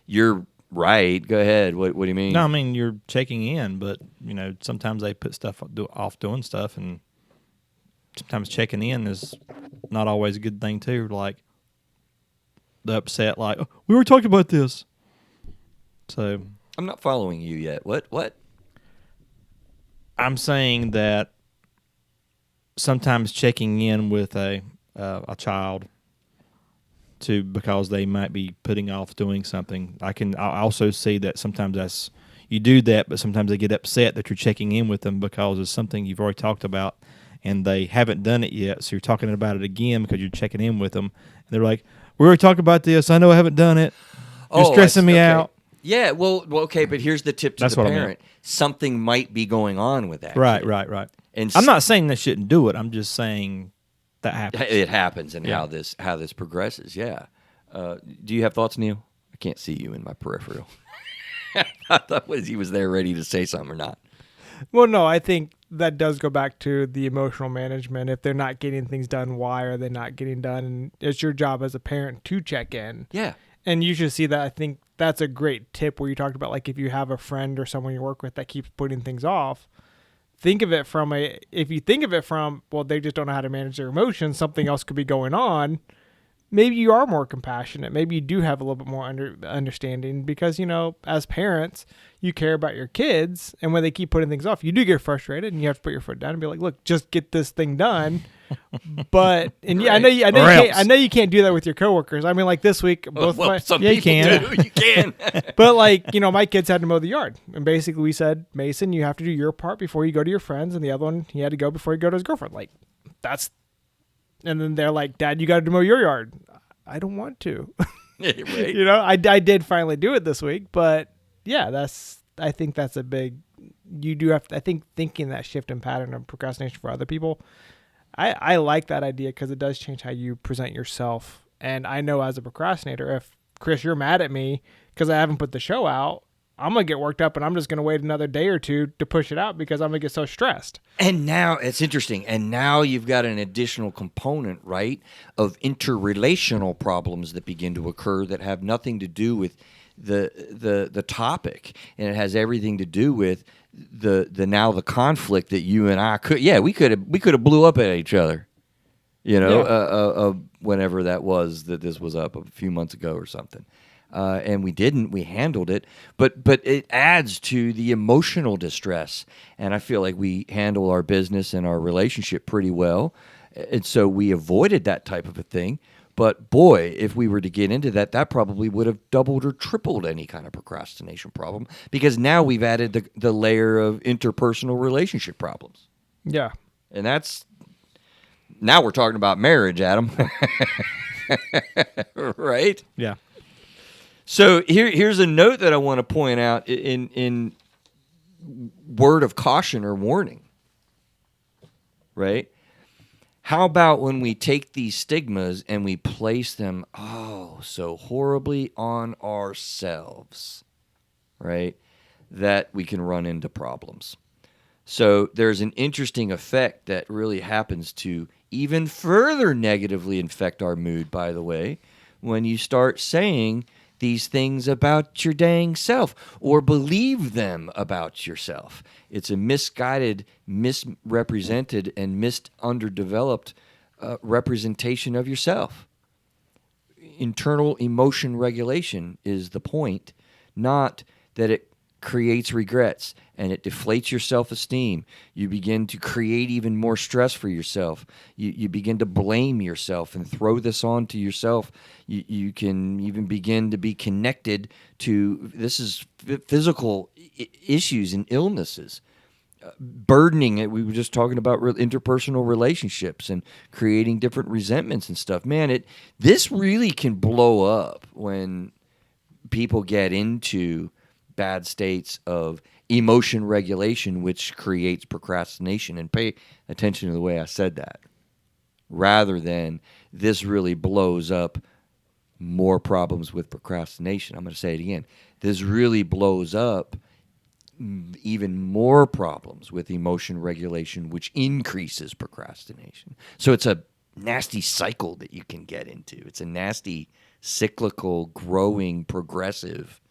you're right. Go ahead. What do you mean? No, I mean, you're checking in, but, sometimes they put stuff off doing stuff, and sometimes checking in is not always a good thing, too. Like, the upset, like, oh, we were talking about this. So I'm not following you yet. What? I'm saying that sometimes checking in with a child because they might be putting off doing something. I also see that sometimes you do that, but sometimes they get upset that you're checking in with them because it's something you've already talked about and they haven't done it yet. So you're talking about it again because you're checking in with them. And they're like, we already talked about this. I know I haven't done it. You're stressing me out. Yeah, well, okay, but here's the tip to That's the what I parent. Something might be going on with that. Right, kid. right. And I'm not saying they shouldn't do it. I'm just saying that happens. It happens, and Yeah. how this progresses. Yeah. Do you have thoughts, Neil? I can't see you in my peripheral. I thought he was there ready to say something or not. Well, no, I think that does go back to the emotional management. If they're not getting things done, why are they not getting done? And it's your job as a parent to check in. Yeah. And you should see that. I think that's a great tip where you talked about, like, if you have a friend or someone you work with that keeps putting things off, think of it from well, they just don't know how to manage their emotions. Something else could be going on. Maybe you are more compassionate. Maybe you do have a little bit more understanding because, as parents, you care about your kids. And when they keep putting things off, you do get frustrated and you have to put your foot down and be like, look, just get this thing done. But, and yeah, Right. I know you can't do that with your coworkers. I mean, like this week, Some Yeah, you people can. do. You can. but like, my kids had to mow the yard. And basically we said, Mason, you have to do your part before you go to your friends. And the other one, he had to go before he go to his girlfriend. Like, and then they're like, Dad, you got to mow your yard. I don't want to. Right. I did finally do it this week, but yeah, I think that's a big, you do have to, I think thinking that shift in pattern of procrastination for other people, I like that idea because it does change how you present yourself. And I know as a procrastinator, if Chris, you're mad at me because I haven't put the show out, I'm going to get worked up and I'm just going to wait another day or two to push it out because I'm going to get so stressed. And now it's interesting. And now you've got an additional component, right, of interrelational problems that begin to occur that have nothing to do with the topic, and it has everything to do with the conflict that you and I could have blew up at each other, whenever that was that this was up a few months ago or something. And we didn't. We handled it, but it adds to the emotional distress. And I feel like we handle our business and our relationship pretty well, and so we avoided that type of a thing. But boy, if we were to get into that, that probably would have doubled or tripled any kind of procrastination problem because now we've added the layer of interpersonal relationship problems. Yeah. And now we're talking about marriage, Adam. Right? Yeah. So here's a note that I want to point out in word of caution or warning, right? How about when we take these stigmas and we place them, so horribly on ourselves, right, that we can run into problems. So there's an interesting effect that really happens to even further negatively infect our mood, by the way, when you start saying these things about your dang self or believe them about yourself. It's a misguided, misrepresented, and underdeveloped representation of yourself. Internal emotion regulation is the point, not that it creates regrets, and it deflates your self-esteem. You begin to create even more stress for yourself. You begin to blame yourself and throw this on to yourself. You can even begin to be connected to physical issues and illnesses. Burdening it. We were just talking about interpersonal relationships and creating different resentments and stuff. Man, this really can blow up when people get into bad states of emotion regulation, which creates procrastination. And pay attention to the way I said that. Rather than this really blows up more problems with procrastination. I'm going to say it again. This really blows up even more problems with emotion regulation, which increases procrastination. So it's a nasty cycle that you can get into. It's a nasty, cyclical, growing, progressive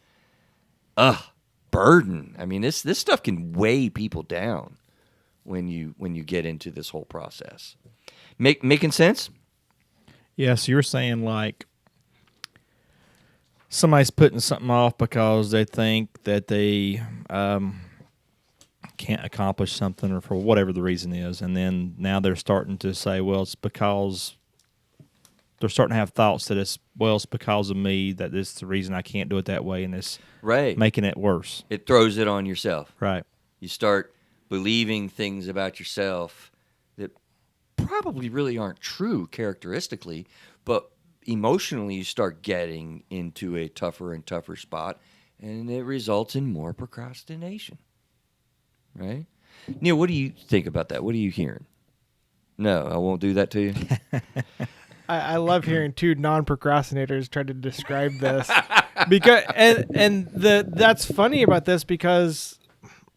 burden. I mean, this stuff can weigh people down when you get into this whole process. Making sense? Yeah, so you're saying like somebody's putting something off because they think that they can't accomplish something or for whatever the reason is, and then now they're starting to say, well, it's because they're starting to have thoughts that it's because of me, that this is the reason I can't do it that way, and it's making it worse. It throws it on yourself. Right. You start believing things about yourself that probably really aren't true characteristically, but emotionally you start getting into a tougher and tougher spot, and it results in more procrastination. Right? Neil, what do you think about that? What are you hearing? No, I won't do that to you. I love hearing two non-procrastinators try to describe this because that's funny about this because,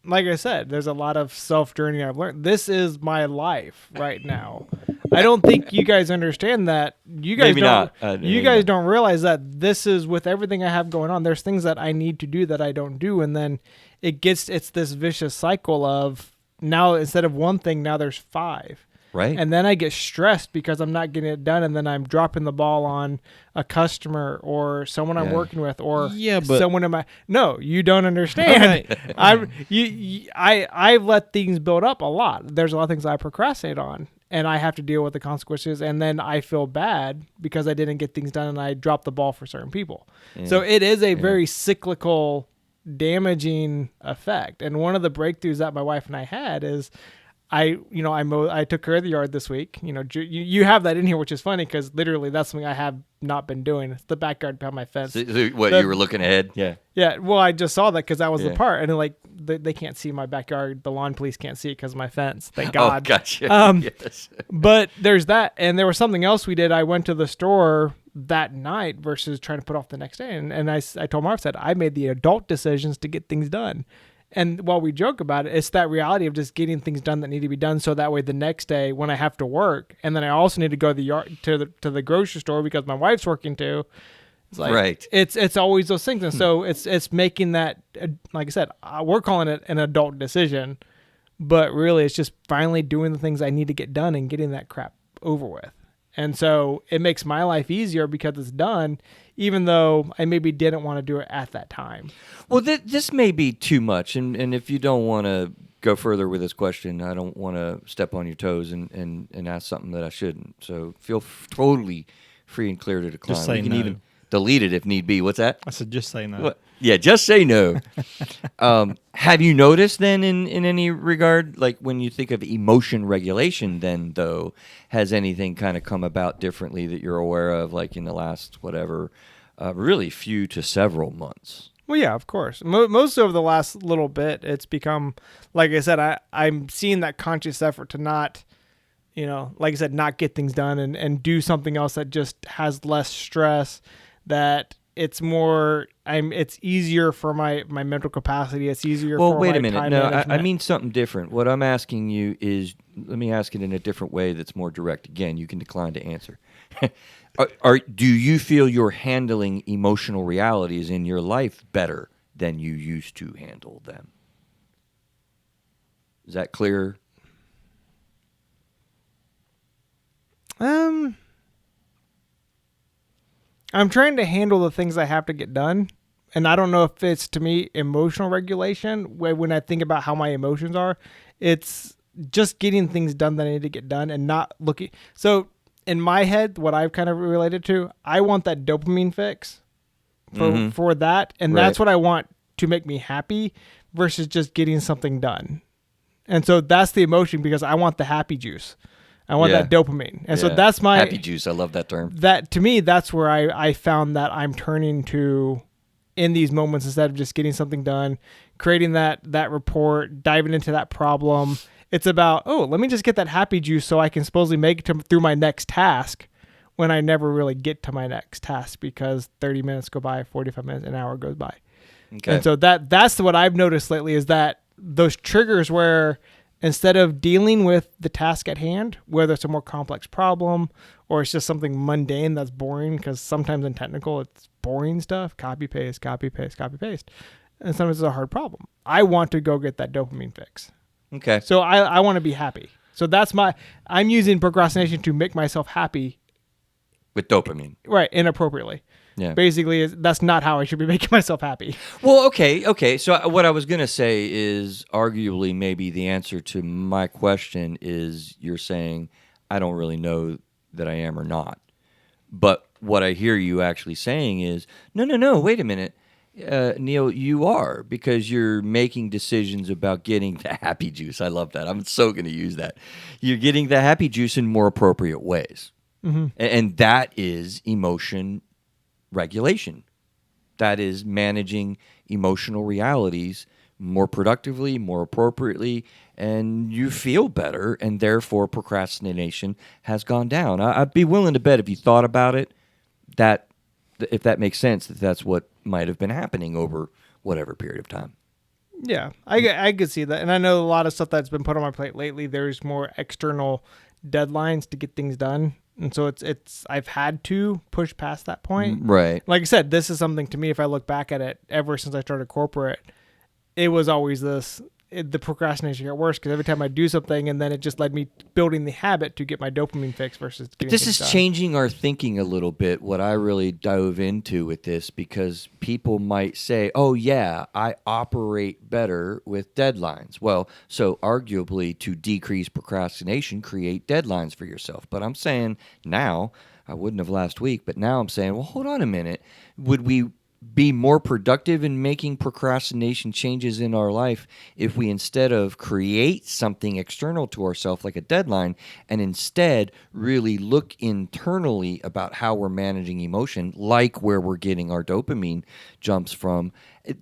like I said, there's a lot of self-journey I've learned. This is my life right now. I don't think you guys understand that. You guys Maybe don't. not. You guys don't realize that this is with everything I have going on. There's things that I need to do that I don't do, and then it's this vicious cycle of now instead of one thing, now there's five. Right. And then I get stressed because I'm not getting it done, and then I'm dropping the ball on a customer or someone I'm working with or someone in my. No, you don't understand. I've let things build up a lot. There's a lot of things I procrastinate on, and I have to deal with the consequences, and then I feel bad because I didn't get things done and I dropped the ball for certain people. Yeah. So it is a very cyclical, damaging effect. And one of the breakthroughs that my wife and I had is I took care of the yard this week. You have that in here, which is funny because literally that's something I have not been doing. It's the backyard behind my fence. So you were looking ahead? Yeah. Yeah. Well, I just saw that because that was the part, and they can't see my backyard. The lawn police can't see it because of my fence. Thank God. Oh, gotcha. Yes. But there's that, and there was something else we did. I went to the store that night versus trying to put off the next day, and I told Marv, said I made the adult decisions to get things done. And while we joke about it, it's that reality of just getting things done that need to be done, so that way the next day when I have to work, and then I also need to go to the yard to the grocery store because my wife's working too. It's like right. It's always those things, and so it's making that, like I said, we're calling it an adult decision, but really it's just finally doing the things I need to get done and getting that crap over with. And so it makes my life easier because it's done, even though I maybe didn't want to do it at that time. Well, this may be too much, and if you don't want to go further with this question, I don't want to step on your toes and ask something that I shouldn't. So feel totally free and clear to decline. Just say we can no. even delete it if need be. What's that? I said just say no. What? Yeah, just say no. Have you noticed then in any regard, like when you think of emotion regulation then, though, has anything kind of come about differently that you're aware of, like in the last, really few to several months? Well, yeah, of course. Most of the last little bit, it's become, like I said, I'm seeing that conscious effort to not, like I said, not get things done and do something else that just has less stress, that it's easier for my mental capacity. It's easier for my time wait a minute. No, I mean something different. What I'm asking you is, let me ask it in a different way that's more direct. Again, you can decline to answer. Do you feel you're handling emotional realities in your life better than you used to handle them? Is that clear? I'm trying to handle the things I have to get done, and I don't know if it's, to me, emotional regulation. When I think about how my emotions are, it's just getting things done that I need to get done and not looking. So in my head, what I've kind of related to, I want that dopamine fix for that. And that's what I want to make me happy versus just getting something done. And so that's the emotion, because I want the happy juice. I want that dopamine. And so that's my happy juice. I love that term. That, to me, that's where I found that I'm turning to in these moments, instead of just getting something done, creating that report, diving into that problem. It's about, let me just get that happy juice so I can supposedly make it through my next task, when I never really get to my next task because 30 minutes go by, 45 minutes, an hour goes by. Okay. And so that's what I've noticed lately, is that those triggers where instead of dealing with the task at hand, whether it's a more complex problem or it's just something mundane that's boring, because sometimes in technical it's boring stuff, copy, paste, copy, paste, copy, paste. And sometimes it's a hard problem. I want to go get that dopamine fix. Okay. So I want to be happy. So I'm using procrastination to make myself happy. With dopamine. Right, inappropriately. Yeah. Basically, that's not how I should be making myself happy. Well, okay. So what I was going to say is, arguably, maybe the answer to my question is, you're saying, I don't really know that I am or not. But what I hear you actually saying is, no, wait a minute. Neil, you are, because you're making decisions about getting the happy juice. I love that. I'm so going to use that. You're getting the happy juice in more appropriate ways. Mm-hmm. And that is emotion regulation. That is managing emotional realities more productively, more appropriately, and you feel better, and therefore procrastination has gone down. I'd be willing to bet, if you thought about it, that if that makes sense, that's what might have been happening over whatever period of time. Yeah, I could see that. And I know a lot of stuff that's been put on my plate lately, there's more external deadlines to get things done. And so it's I've had to push past that point. Right. Like I said, this is something, to me, if I look back at it, ever since I started corporate, it was always the procrastination got worse, because every time I do something, and then it just led me building the habit to get my dopamine fix versus getting this is done. Changing our thinking a little bit, what I really dove into with this, because people might say, oh yeah, I operate better with deadlines. Well, so arguably, to decrease procrastination, create deadlines for yourself. But I'm saying now, I wouldn't have last week, but now I'm saying, well, hold on a minute. Would we be more productive in making procrastination changes in our life if we, instead of create something external to ourselves like a deadline, and instead really look internally about how we're managing emotion, like where we're getting our dopamine jumps from,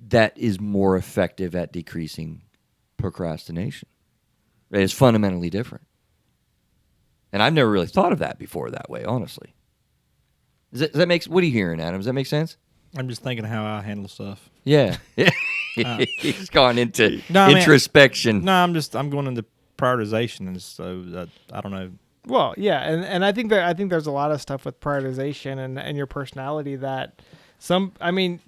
that is more effective at decreasing procrastination? It is fundamentally different. And I've never really thought of that before that way, honestly. Does that make, what are you hearing, Adam? Does that make sense? I'm just thinking how I handle stuff. Yeah. He's gone into introspection. I'm going into prioritization, and so I don't know. Well, yeah, and I think there's a lot of stuff with prioritization and your personality that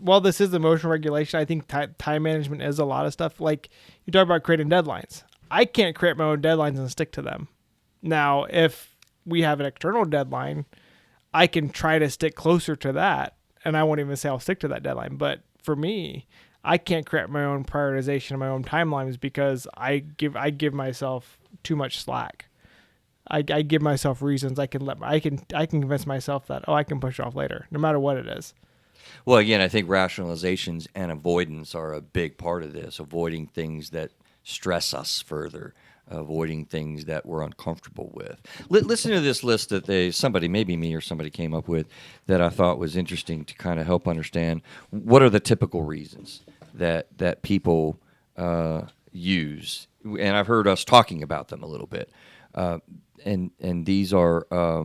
while this is emotional regulation, I think time management is a lot of stuff. Like, you talk about creating deadlines. I can't create my own deadlines and stick to them. Now, if we have an external deadline, I can try to stick closer to that. And I won't even say I'll stick to that deadline. But for me, I can't create my own prioritization and my own timelines, because I give myself too much slack. I give myself reasons. I can convince myself that, I can push it off later, no matter what it is. Well, again, I think rationalizations and avoidance are a big part of this. Avoiding things that stress us further. Avoiding things that we're uncomfortable with. Listen to this list that somebody, maybe me or somebody, came up with, that I thought was interesting to kind of help understand what are the typical reasons that people use. And I've heard us talking about them a little bit. And these are, what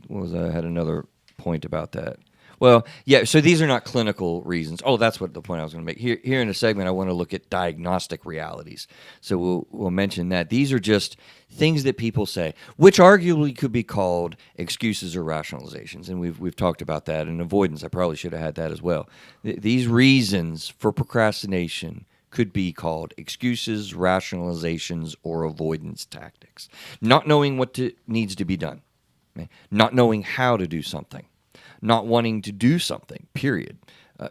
was that? I had another point about that. Well, yeah, so these are not clinical reasons. Oh, that's what the point I was going to make. Here in a segment, I want to look at diagnostic realities. So we'll mention that. These are just things that people say, which arguably could be called excuses or rationalizations. And we've talked about that. And avoidance, I probably should have had that as well. These reasons for procrastination could be called excuses, rationalizations, or avoidance tactics. Not knowing what needs to be done. Not knowing how to do something. not wanting to do something, period,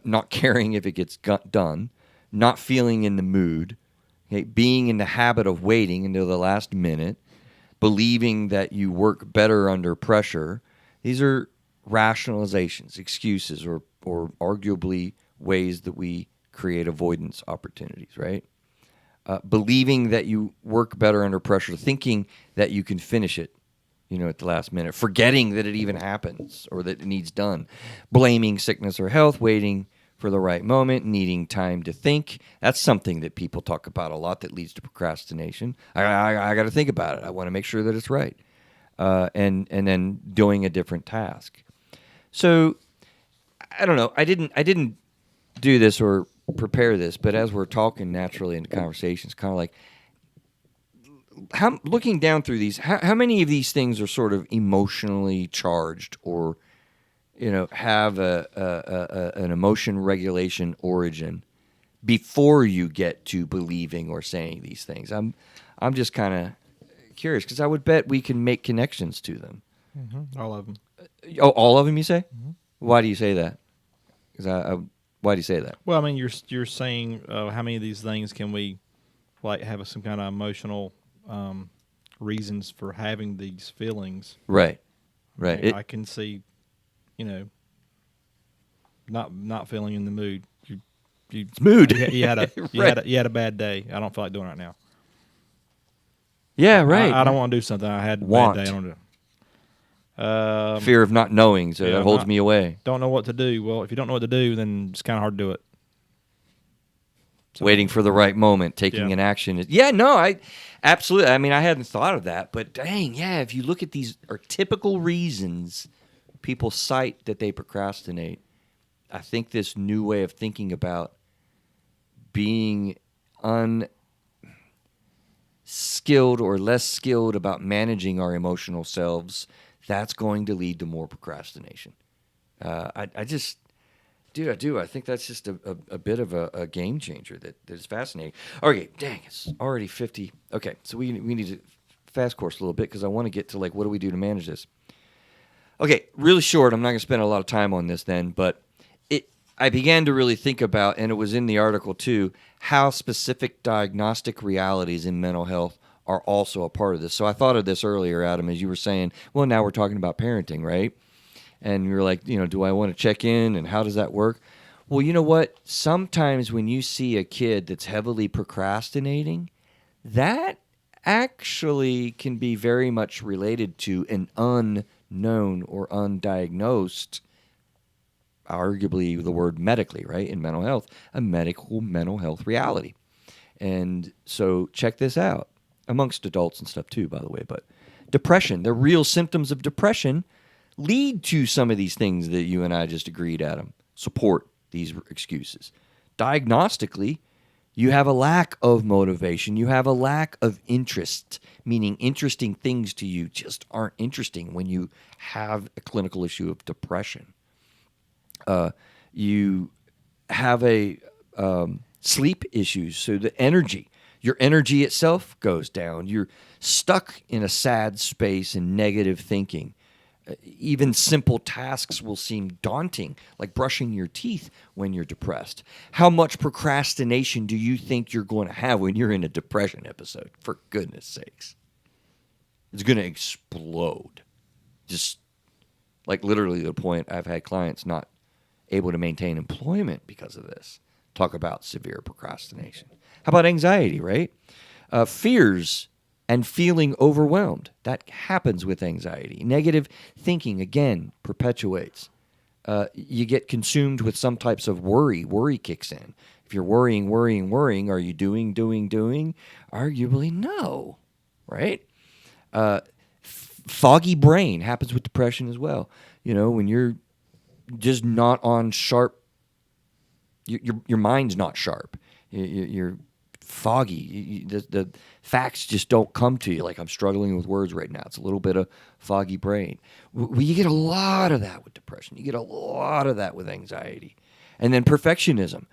not caring if it gets done, not feeling in the mood, okay, being in the habit of waiting until the last minute, believing that you work better under pressure. These are rationalizations, excuses, or arguably ways that we create avoidance opportunities, right? Believing that you work better under pressure, thinking that you can finish it, at the last minute, forgetting that it even happens or that it needs done, blaming sickness or health, waiting for the right moment, needing time to think. That's something that people talk about a lot that leads to procrastination. I got to think about it. I want to make sure that it's right, and then doing a different task. So I don't know. I didn't do this or prepare this, but as we're talking naturally in the conversation, it's kind of like, looking down through these, how many of these things are sort of emotionally charged, or have an emotion regulation origin before you get to believing or saying these things? I'm just kind of curious, because I would bet we can make connections to them. Mm-hmm. All of them. Oh, all of them, you say? Mm-hmm. Why do you say that? Why do you say that? Well, I mean, you're saying how many of these things can we have some kind of emotional reasons for having these feelings? Right. I can see, not feeling in the mood. It's mood. You had a bad day. I don't feel like doing it right now. Yeah, right. I don't want to do something. I had a Want. bad day. I don't do it. Fear of not knowing, so that holds me away. Don't know what to do. Well, if you don't know what to do, then it's kind of hard to do it. So, waiting for the right moment, taking an action. Yeah, no, I absolutely. I mean, I hadn't thought of that, but dang, yeah, if you look at these are typical reasons people cite that they procrastinate, I think this new way of thinking about being unskilled or less skilled about managing our emotional selves, that's going to lead to more procrastination. I do. I think that's just a bit of a game changer that is fascinating. Okay, dang, it's already 50. Okay, so we need to fast course a little bit, because I want to get to what do we do to manage this. Okay, really short. I'm not going to spend a lot of time on this then, but I began to really think about, and it was in the article too, how specific diagnostic realities in mental health are also a part of this. So I thought of this earlier, Adam, as you were saying, well, now we're talking about parenting, right? And you're like, do I want to check in, and how does that work? Well, you know what? Sometimes when you see a kid that's heavily procrastinating, that actually can be very much related to an unknown or undiagnosed, arguably the word medically, right, in mental health, a medical mental health reality. And so check this out, amongst adults and stuff too, by the way, but depression, the real symptoms of depression lead to some of these things that you and I just agreed, Adam, support these excuses. Diagnostically, you have a lack of motivation. You have a lack of interest, meaning interesting things to you just aren't interesting when you have a clinical issue of depression. You have a sleep issues, so your energy itself goes down. You're stuck in a sad space and negative thinking. Even simple tasks will seem daunting, like brushing your teeth when you're depressed. How much procrastination do you think you're going to have when you're in a depression episode? For goodness sakes. It's going to explode. Just literally to the point I've had clients not able to maintain employment because of this. Talk about severe procrastination. How about anxiety, right? Fears and feeling overwhelmed. That happens with anxiety. Negative thinking, again, perpetuates. You get consumed with some types of worry. Worry kicks in. If you're worrying, are you doing? Arguably, no, right? Foggy brain happens with depression as well. When you're just not on sharp, your mind's not sharp. You're foggy. The facts just don't come to you. Like, I'm struggling with words right now. It's a little bit of foggy brain. You get a lot of that with depression. You get a lot of that with anxiety. And then perfectionism,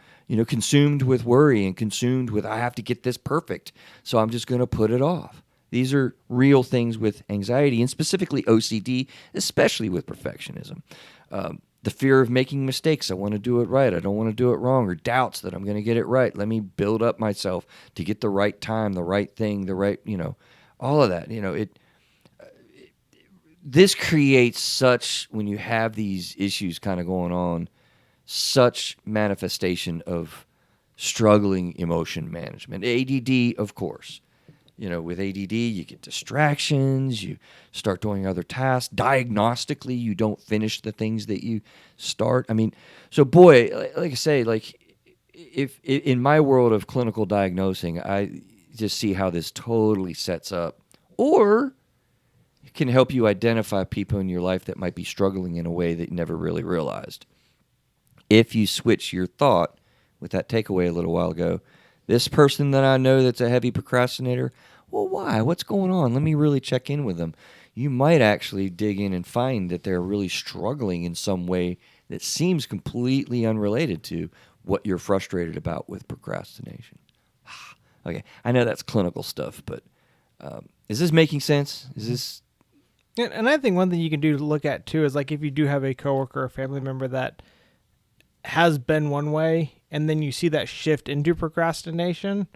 consumed with worry and consumed with, I have to get this perfect, so I'm just going to put it off. These are real things with anxiety, and specifically OCD, especially with perfectionism. The fear of making mistakes. I want to do it right. I don't want to do it wrong. Or doubts that I'm going to get it right. Let me build up myself to get the right time, the right thing, the right, all of that. This creates such, when you have these issues kind of going on, such manifestation of struggling emotion management. ADD, of course. With ADD, you get distractions, you start doing other tasks. Diagnostically, you don't finish the things that you start. I mean, so boy, like I say, if in my world of clinical diagnosing, I just see how this totally sets up, or it can help you identify people in your life that might be struggling in a way that you never really realized. If you switch your thought with that takeaway a little while ago, this person that I know that's a heavy procrastinator, well, why? What's going on? Let me really check in with them. You might actually dig in and find that they're really struggling in some way that seems completely unrelated to what you're frustrated about with procrastination. Okay, I know that's clinical stuff, but is this making sense? Is this... And I think one thing you can do to look at too is like if you do have a coworker or family member that has been one way, and then you see that shift into procrastination,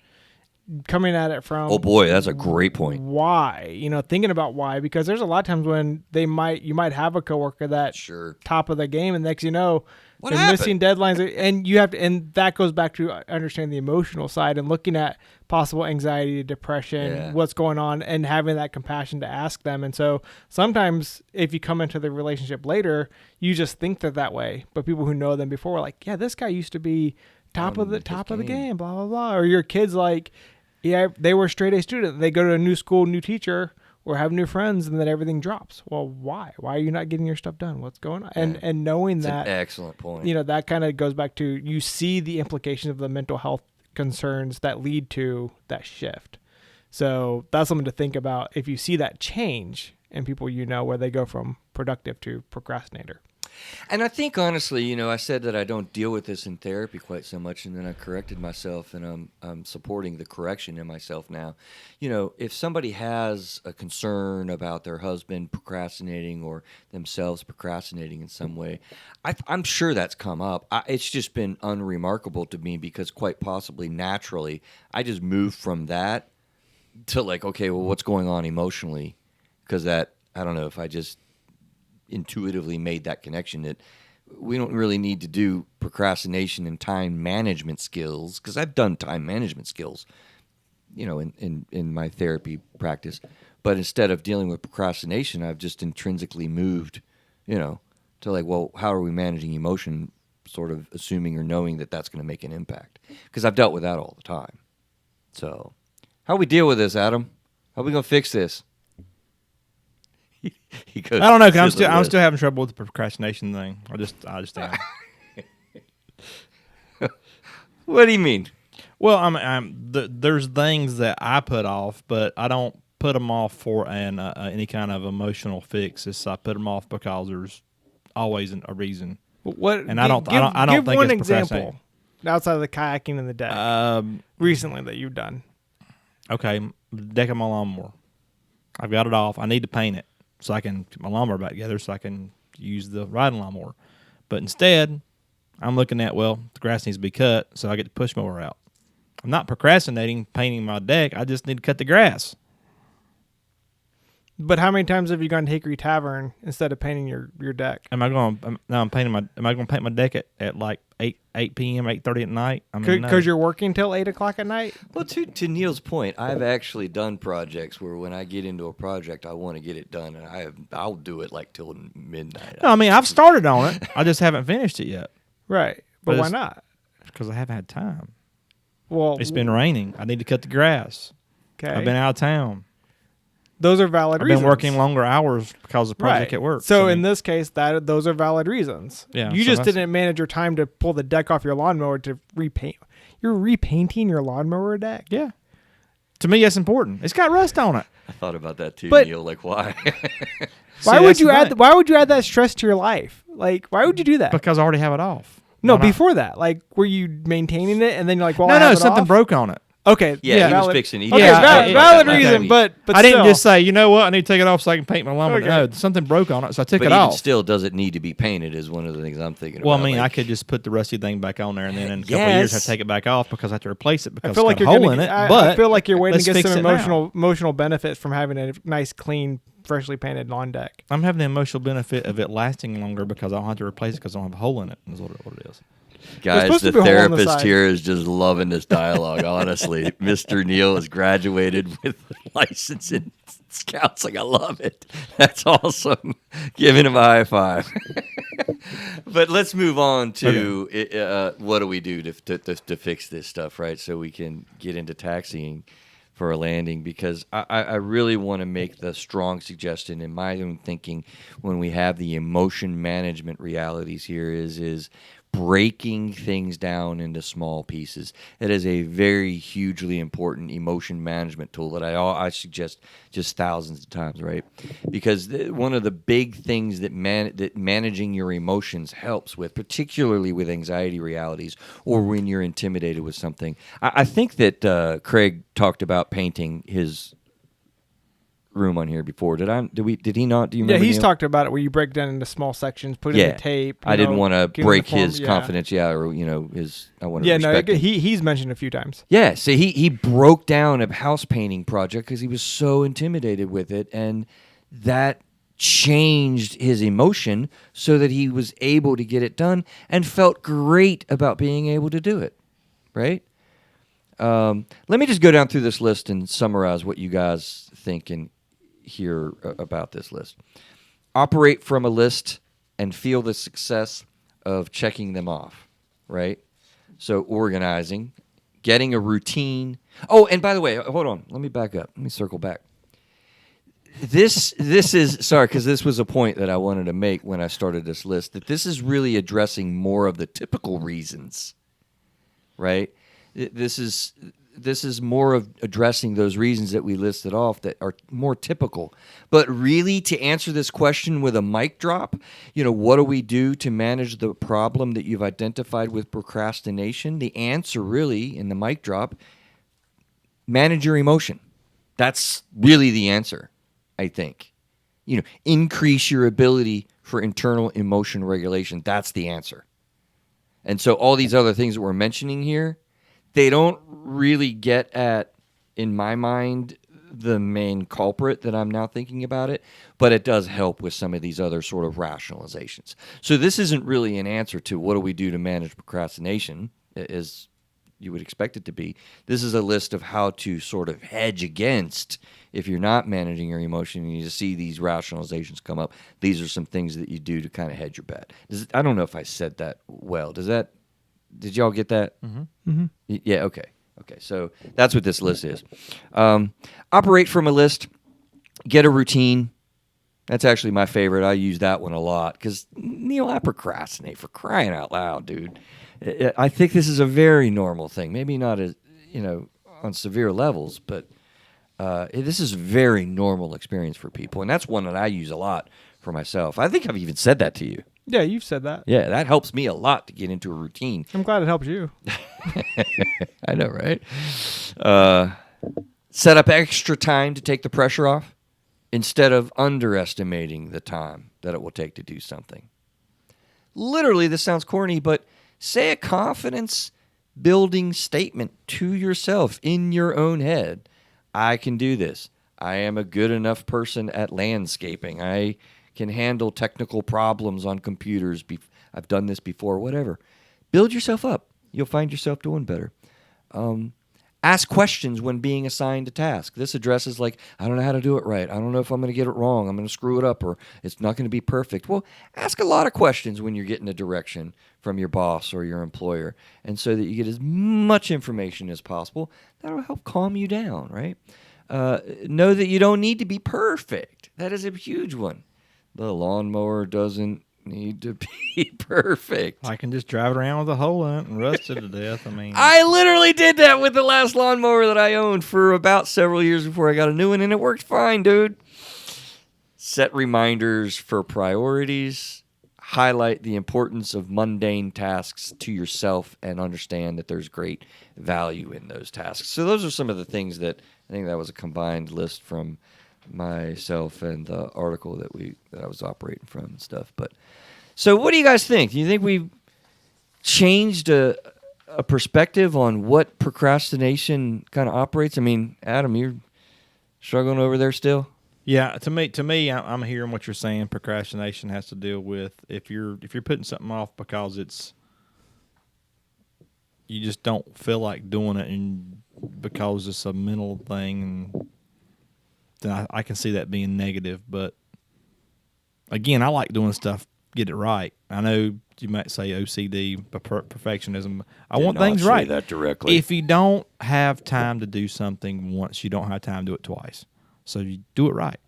coming at it from, oh boy, that's a great point. Why? Thinking about why, because there's a lot of times when you might have a coworker that Sure. top of the game, and next you know, What they're happened? missing deadlines, and you have to, and that goes back to understanding the emotional side and looking at possible anxiety, depression, what's going on, and having that compassion to ask them. And so sometimes if you come into the relationship later, you just think they're that way, but people who know them before are like, yeah, this guy used to be top of the game, blah blah blah. Or your kids like, yeah, they were a straight A student, they go to a new school, new teacher, or have new friends, and then everything drops. Well, why? Why are you not getting your stuff done? What's going on? And knowing That's that, an excellent point. That kind of goes back to, you see the implications of the mental health concerns that lead to that shift. So that's something to think about if you see that change in people, where they go from productive to procrastinator. And I think, honestly, I said that I don't deal with this in therapy quite so much, and then I corrected myself, and I'm supporting the correction in myself now. If somebody has a concern about their husband procrastinating or themselves procrastinating in some way, I'm sure that's come up. It's just been unremarkable to me because quite possibly naturally, I just moved from that to like, okay, well, what's going on emotionally? Because I don't know if I just intuitively made that connection that we don't really need to do procrastination and time management skills, because I've done time management skills, in my therapy practice. But instead of dealing with procrastination, I've just intrinsically moved, to like, well, how are we managing emotion, sort of assuming or knowing that that's going to make an impact? Because I've dealt with that all the time. So how do we deal with this, Adam? How are we going to fix this? I don't know, because I'm still having trouble with the procrastination thing. I just am. What do you mean? Well, there's things that I put off, but I don't put them off for any kind of emotional fix. I put them off because there's always a reason. What? And I don't think one it's example outside of the kayaking and the deck recently that you've done. Okay, deck of my lawnmower. I've got it off. I need to paint it so I can get my lawnmower back together so I can use the riding lawnmower. But instead, I'm looking at, well, the grass needs to be cut, so I get the push mower out. I'm not procrastinating painting my deck. I just need to cut the grass. But how many times have you gone to Hickory Tavern instead of painting your deck? Am I going to paint my deck at like 8 p.m., 8:30 at night? Because you're working till 8 o'clock at night? Well, to Neil's point, I've actually done projects where when I get into a project, I want to get it done, and I'll do it like till midnight. No, I've started on it. I just haven't finished it yet. Right. But why not? Because I haven't had time. Well, it's been raining. I need to cut the grass. Okay. I've been out of town. Those are valid reasons. I've been working longer hours because of the project at work. So in this case, those are valid reasons. Yeah. You just didn't manage your time to pull the deck off your lawnmower to repaint. You're repainting your lawnmower deck? Yeah. To me, that's important. It's got rust on it. I thought about that too, but Neil. Like, why? Why would you add that stress to your life? Like, why would you do that? Because I already have it off. No, before that, like, were you maintaining it and then you're like, well, no, something broke on it. Okay. Yeah, he was valid. fixing. He Okay, Yeah, valid okay. reason, but I didn't still. just say, you know what, I need to take it off so I can paint my lawnmower. Okay. No, something broke on it, so I took But it even off. still, does it need to be painted? Is one of the things I'm thinking Well, about. I mean, like, I could just put the rusty thing back on there, and then in a couple of years I Yes. take it back off because I have to replace it because I feel like it's you're got a hole gonna. in it. I But feel like you're waiting let's to get fix some it now. emotional benefits from having a nice, clean, freshly painted lawn deck. I'm having the emotional benefit of it lasting longer because I don't have to replace it because I don't have a hole in it. Is what it is. guys, supposed the to be a hole on the therapist side. here is just loving this dialogue. Honestly, Mr. Neal has graduated with a license in counseling. I love it. That's awesome. Giving him a high five. But let's move on to what do we do to fix this stuff, right? So we can get into taxiing for a landing, because I really want to make the strong suggestion in my own thinking when we have the emotion management realities here is breaking things down into small pieces. It is a very hugely important emotion management tool that I suggest just thousands of times, right? Because one of the big things that managing your emotions helps with, particularly with anxiety realities or when you're intimidated with something. I think that Craig talked about painting his room on here before. Did he not? Do you remember? Yeah, he's Neil? talked about it where you break down into small sections, put in the tape. I didn't want to give him break the form- his confidence, or his. I want to Yeah, no, respect him. he's mentioned a few times. Yeah, so he broke down a house painting project because he was so intimidated with it, and that changed his emotion so that he was able to get it done and felt great about being able to do it. Right? Let me just go down through this list and summarize what you guys think and hear about this list. Operate from a list and feel the success of checking them off, right? So organizing, getting a routine. Oh, and by the way, hold on. Let me back up. Let me circle back. This is, sorry, because this was a point that I wanted to make when I started this list, that this is really addressing more of the typical reasons, right? This is more of addressing those reasons that we listed off that are more typical. But really, to answer this question with a mic drop, what do we do to manage the problem that you've identified with procrastination? The answer really, in the mic drop, manage your emotion. That's really the answer, I think. Increase your ability for internal emotion regulation. That's the answer. And so all these other things that we're mentioning here, they don't really get at, in my mind, the main culprit that I'm now thinking about it, but it does help with some of these other sort of rationalizations. So this isn't really an answer to what do we do to manage procrastination, as you would expect it to be. This is a list of how to sort of hedge against if you're not managing your emotion and you just see these rationalizations come up. These are some things that you do to kind of hedge your bet. I don't know if I said that well. Did y'all get that? Mm-hmm. Mm-hmm. Yeah, okay. Okay, so that's what this list is. Operate from a list. Get a routine. That's actually my favorite. I use that one a lot because, Neil, I procrastinate, for crying out loud, dude. I think this is a very normal thing. Maybe not as, on severe levels, but this is a very normal experience for people. And that's one that I use a lot for myself. I think I've even said that to you. Yeah, you've said that. Yeah, that helps me a lot to get into a routine. I'm glad it helps you. I know, right? Set up extra time to take the pressure off instead of underestimating the time that it will take to do something. Literally, this sounds corny, but say a confidence-building statement to yourself in your own head. I can do this. I am a good enough person at landscaping. I can handle technical problems on computers. I've done this before, whatever. Build yourself up. You'll find yourself doing better. Ask questions when being assigned a task. This addresses I don't know how to do it right. I don't know if I'm going to get it wrong. I'm going to screw it up, or it's not going to be perfect. Well, ask a lot of questions when you're getting a direction from your boss or your employer, and so that you get as much information as possible. That'll help calm you down, right? Know that you don't need to be perfect. That is a huge one. The lawnmower doesn't need to be perfect. I can just drive it around with a hole in it and rust it to death. I literally did that with the last lawnmower that I owned for about several years before I got a new one, and it worked fine, dude. Set reminders for priorities. highlight the importance of mundane tasks to yourself and understand that there's great value in those tasks. So those are some of the things that I think that was a combined list from myself and the article that I was operating from and stuff. But so what do you guys think? Do you think we've changed a perspective on what procrastination kind of operates? I mean, Adam, you're struggling over there still? Yeah, to me, I'm hearing what you're saying. Procrastination has to deal with if you're putting something off because you just don't feel like doing it, and because it's a mental thing, and then I can see that being negative. But again, I like doing stuff, get it right. I know you might say OCD, perfectionism. I want things right. That directly. If you don't have time to do something once, you don't have time to do it twice. So you do it right.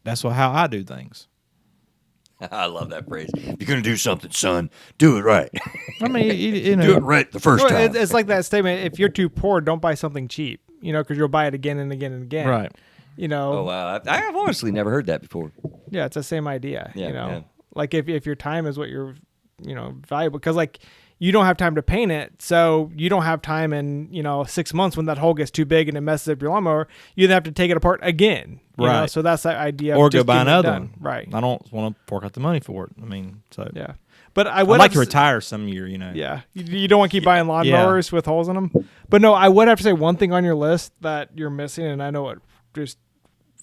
That's how I do things. I love that phrase. If you're going to do something, son, do it right. I mean, you know. Do it right the first time. It's like that statement, if you're too poor, don't buy something cheap, because you'll buy it again and again and again. Right. Oh, wow. I've honestly never heard that before. Yeah, it's the same idea, Yeah. Like if your time is what you're, valuable, because like you don't have time to paint it, so you don't have time in 6 months when that hole gets too big and it messes up your lawnmower. You then have to take it apart again, right? So that's the idea. Or of go just buy getting it another done. one, right? I don't want to fork out the money for it. I mean, so yeah. But I'd like to retire some year, Yeah, you don't want to keep buying lawnmowers with holes in them. But no, I would have to say one thing on your list that you're missing, and I know it just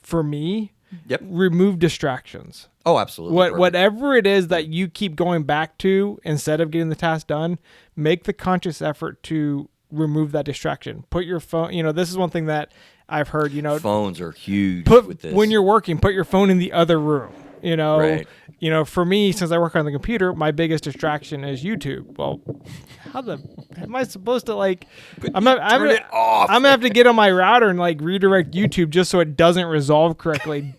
for me. Yep. Remove distractions. Oh, absolutely. Whatever it is that you keep going back to instead of getting the task done, make the conscious effort to remove that distraction. Put your phone, this is one thing that I've heard, phones are huge with this. When you're working, put your phone in the other room. Right. For me, since I work on the computer, my biggest distraction is YouTube. Well, how am I supposed to turn it off. I'm gonna have to get on my router and redirect YouTube just so it doesn't resolve correctly.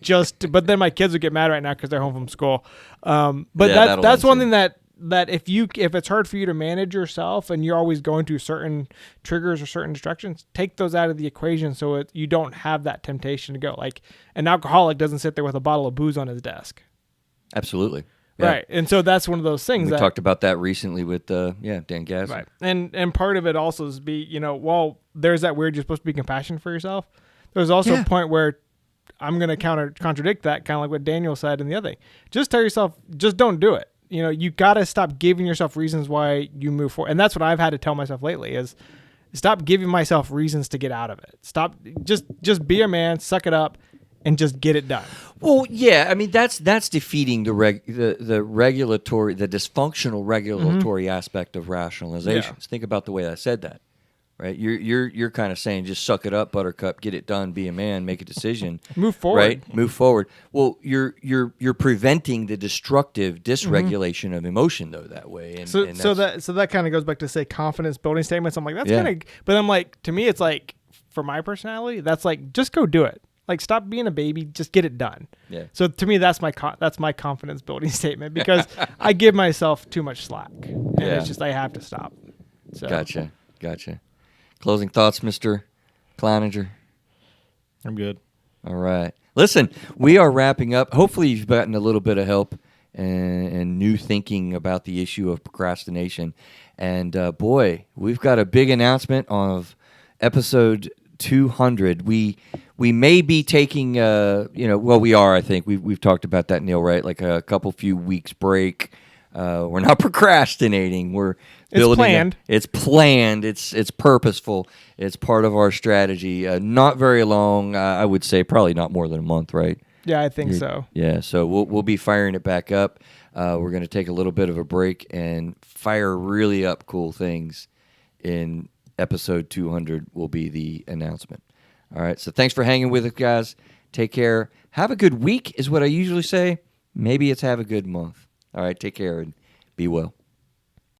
But then my kids would get mad right now because they're home from school. But that's one thing that if it's hard for you to manage yourself and you're always going to certain triggers or certain distractions, take those out of the equation so you don't have that temptation to go. Like an alcoholic doesn't sit there with a bottle of booze on his desk. Absolutely. Yeah. Right. And so that's one of those things. We talked about that recently with Dan Gass. Right. And part of it also is there's that weird, you're supposed to be compassionate for yourself. There's also a point where I'm going to contradict that, kind of like what Daniel said in the other thing. Just tell yourself, just don't do it. You got to stop giving yourself reasons why you move forward. And that's what I've had to tell myself lately is stop giving myself reasons to get out of it. Stop, just be a man, suck it up, and just get it done. Well, yeah, I mean that's defeating the regulatory, the dysfunctional regulatory aspect of rationalization. Yeah. Think about the way I said that. Right, you're kind of saying just suck it up, Buttercup, get it done, be a man, make a decision, move forward. Right, move forward. Well, you're preventing the destructive dysregulation of emotion though that way. And so that kind of goes back to say confidence building statements. I'm like that's kind of, but I'm like to me it's like for my personality that's like just go do it. Like stop being a baby, just get it done. Yeah. So to me that's my confidence building statement because I give myself too much slack and it's just I have to stop. So. Gotcha. Closing thoughts, Mr. Clowninger? I'm good. All right. Listen, we are wrapping up. Hopefully you've gotten a little bit of help and new thinking about the issue of procrastination. And, boy, we've got a big announcement of episode 200. We may be taking, we are, I think. We've talked about that, Neil, right? Like a few weeks break. We're not procrastinating. We're building. It's planned. It's planned. It's purposeful. It's part of our strategy. Not very long. I would say probably not more than a month, right? Yeah, I think so. Yeah. So we'll be firing it back up. We're going to take a little bit of a break and fire really up cool things. In episode 200 will be the announcement. All right. So thanks for hanging with us, guys. Take care. Have a good week is what I usually say. Maybe it's have a good month. All right, take care and be well.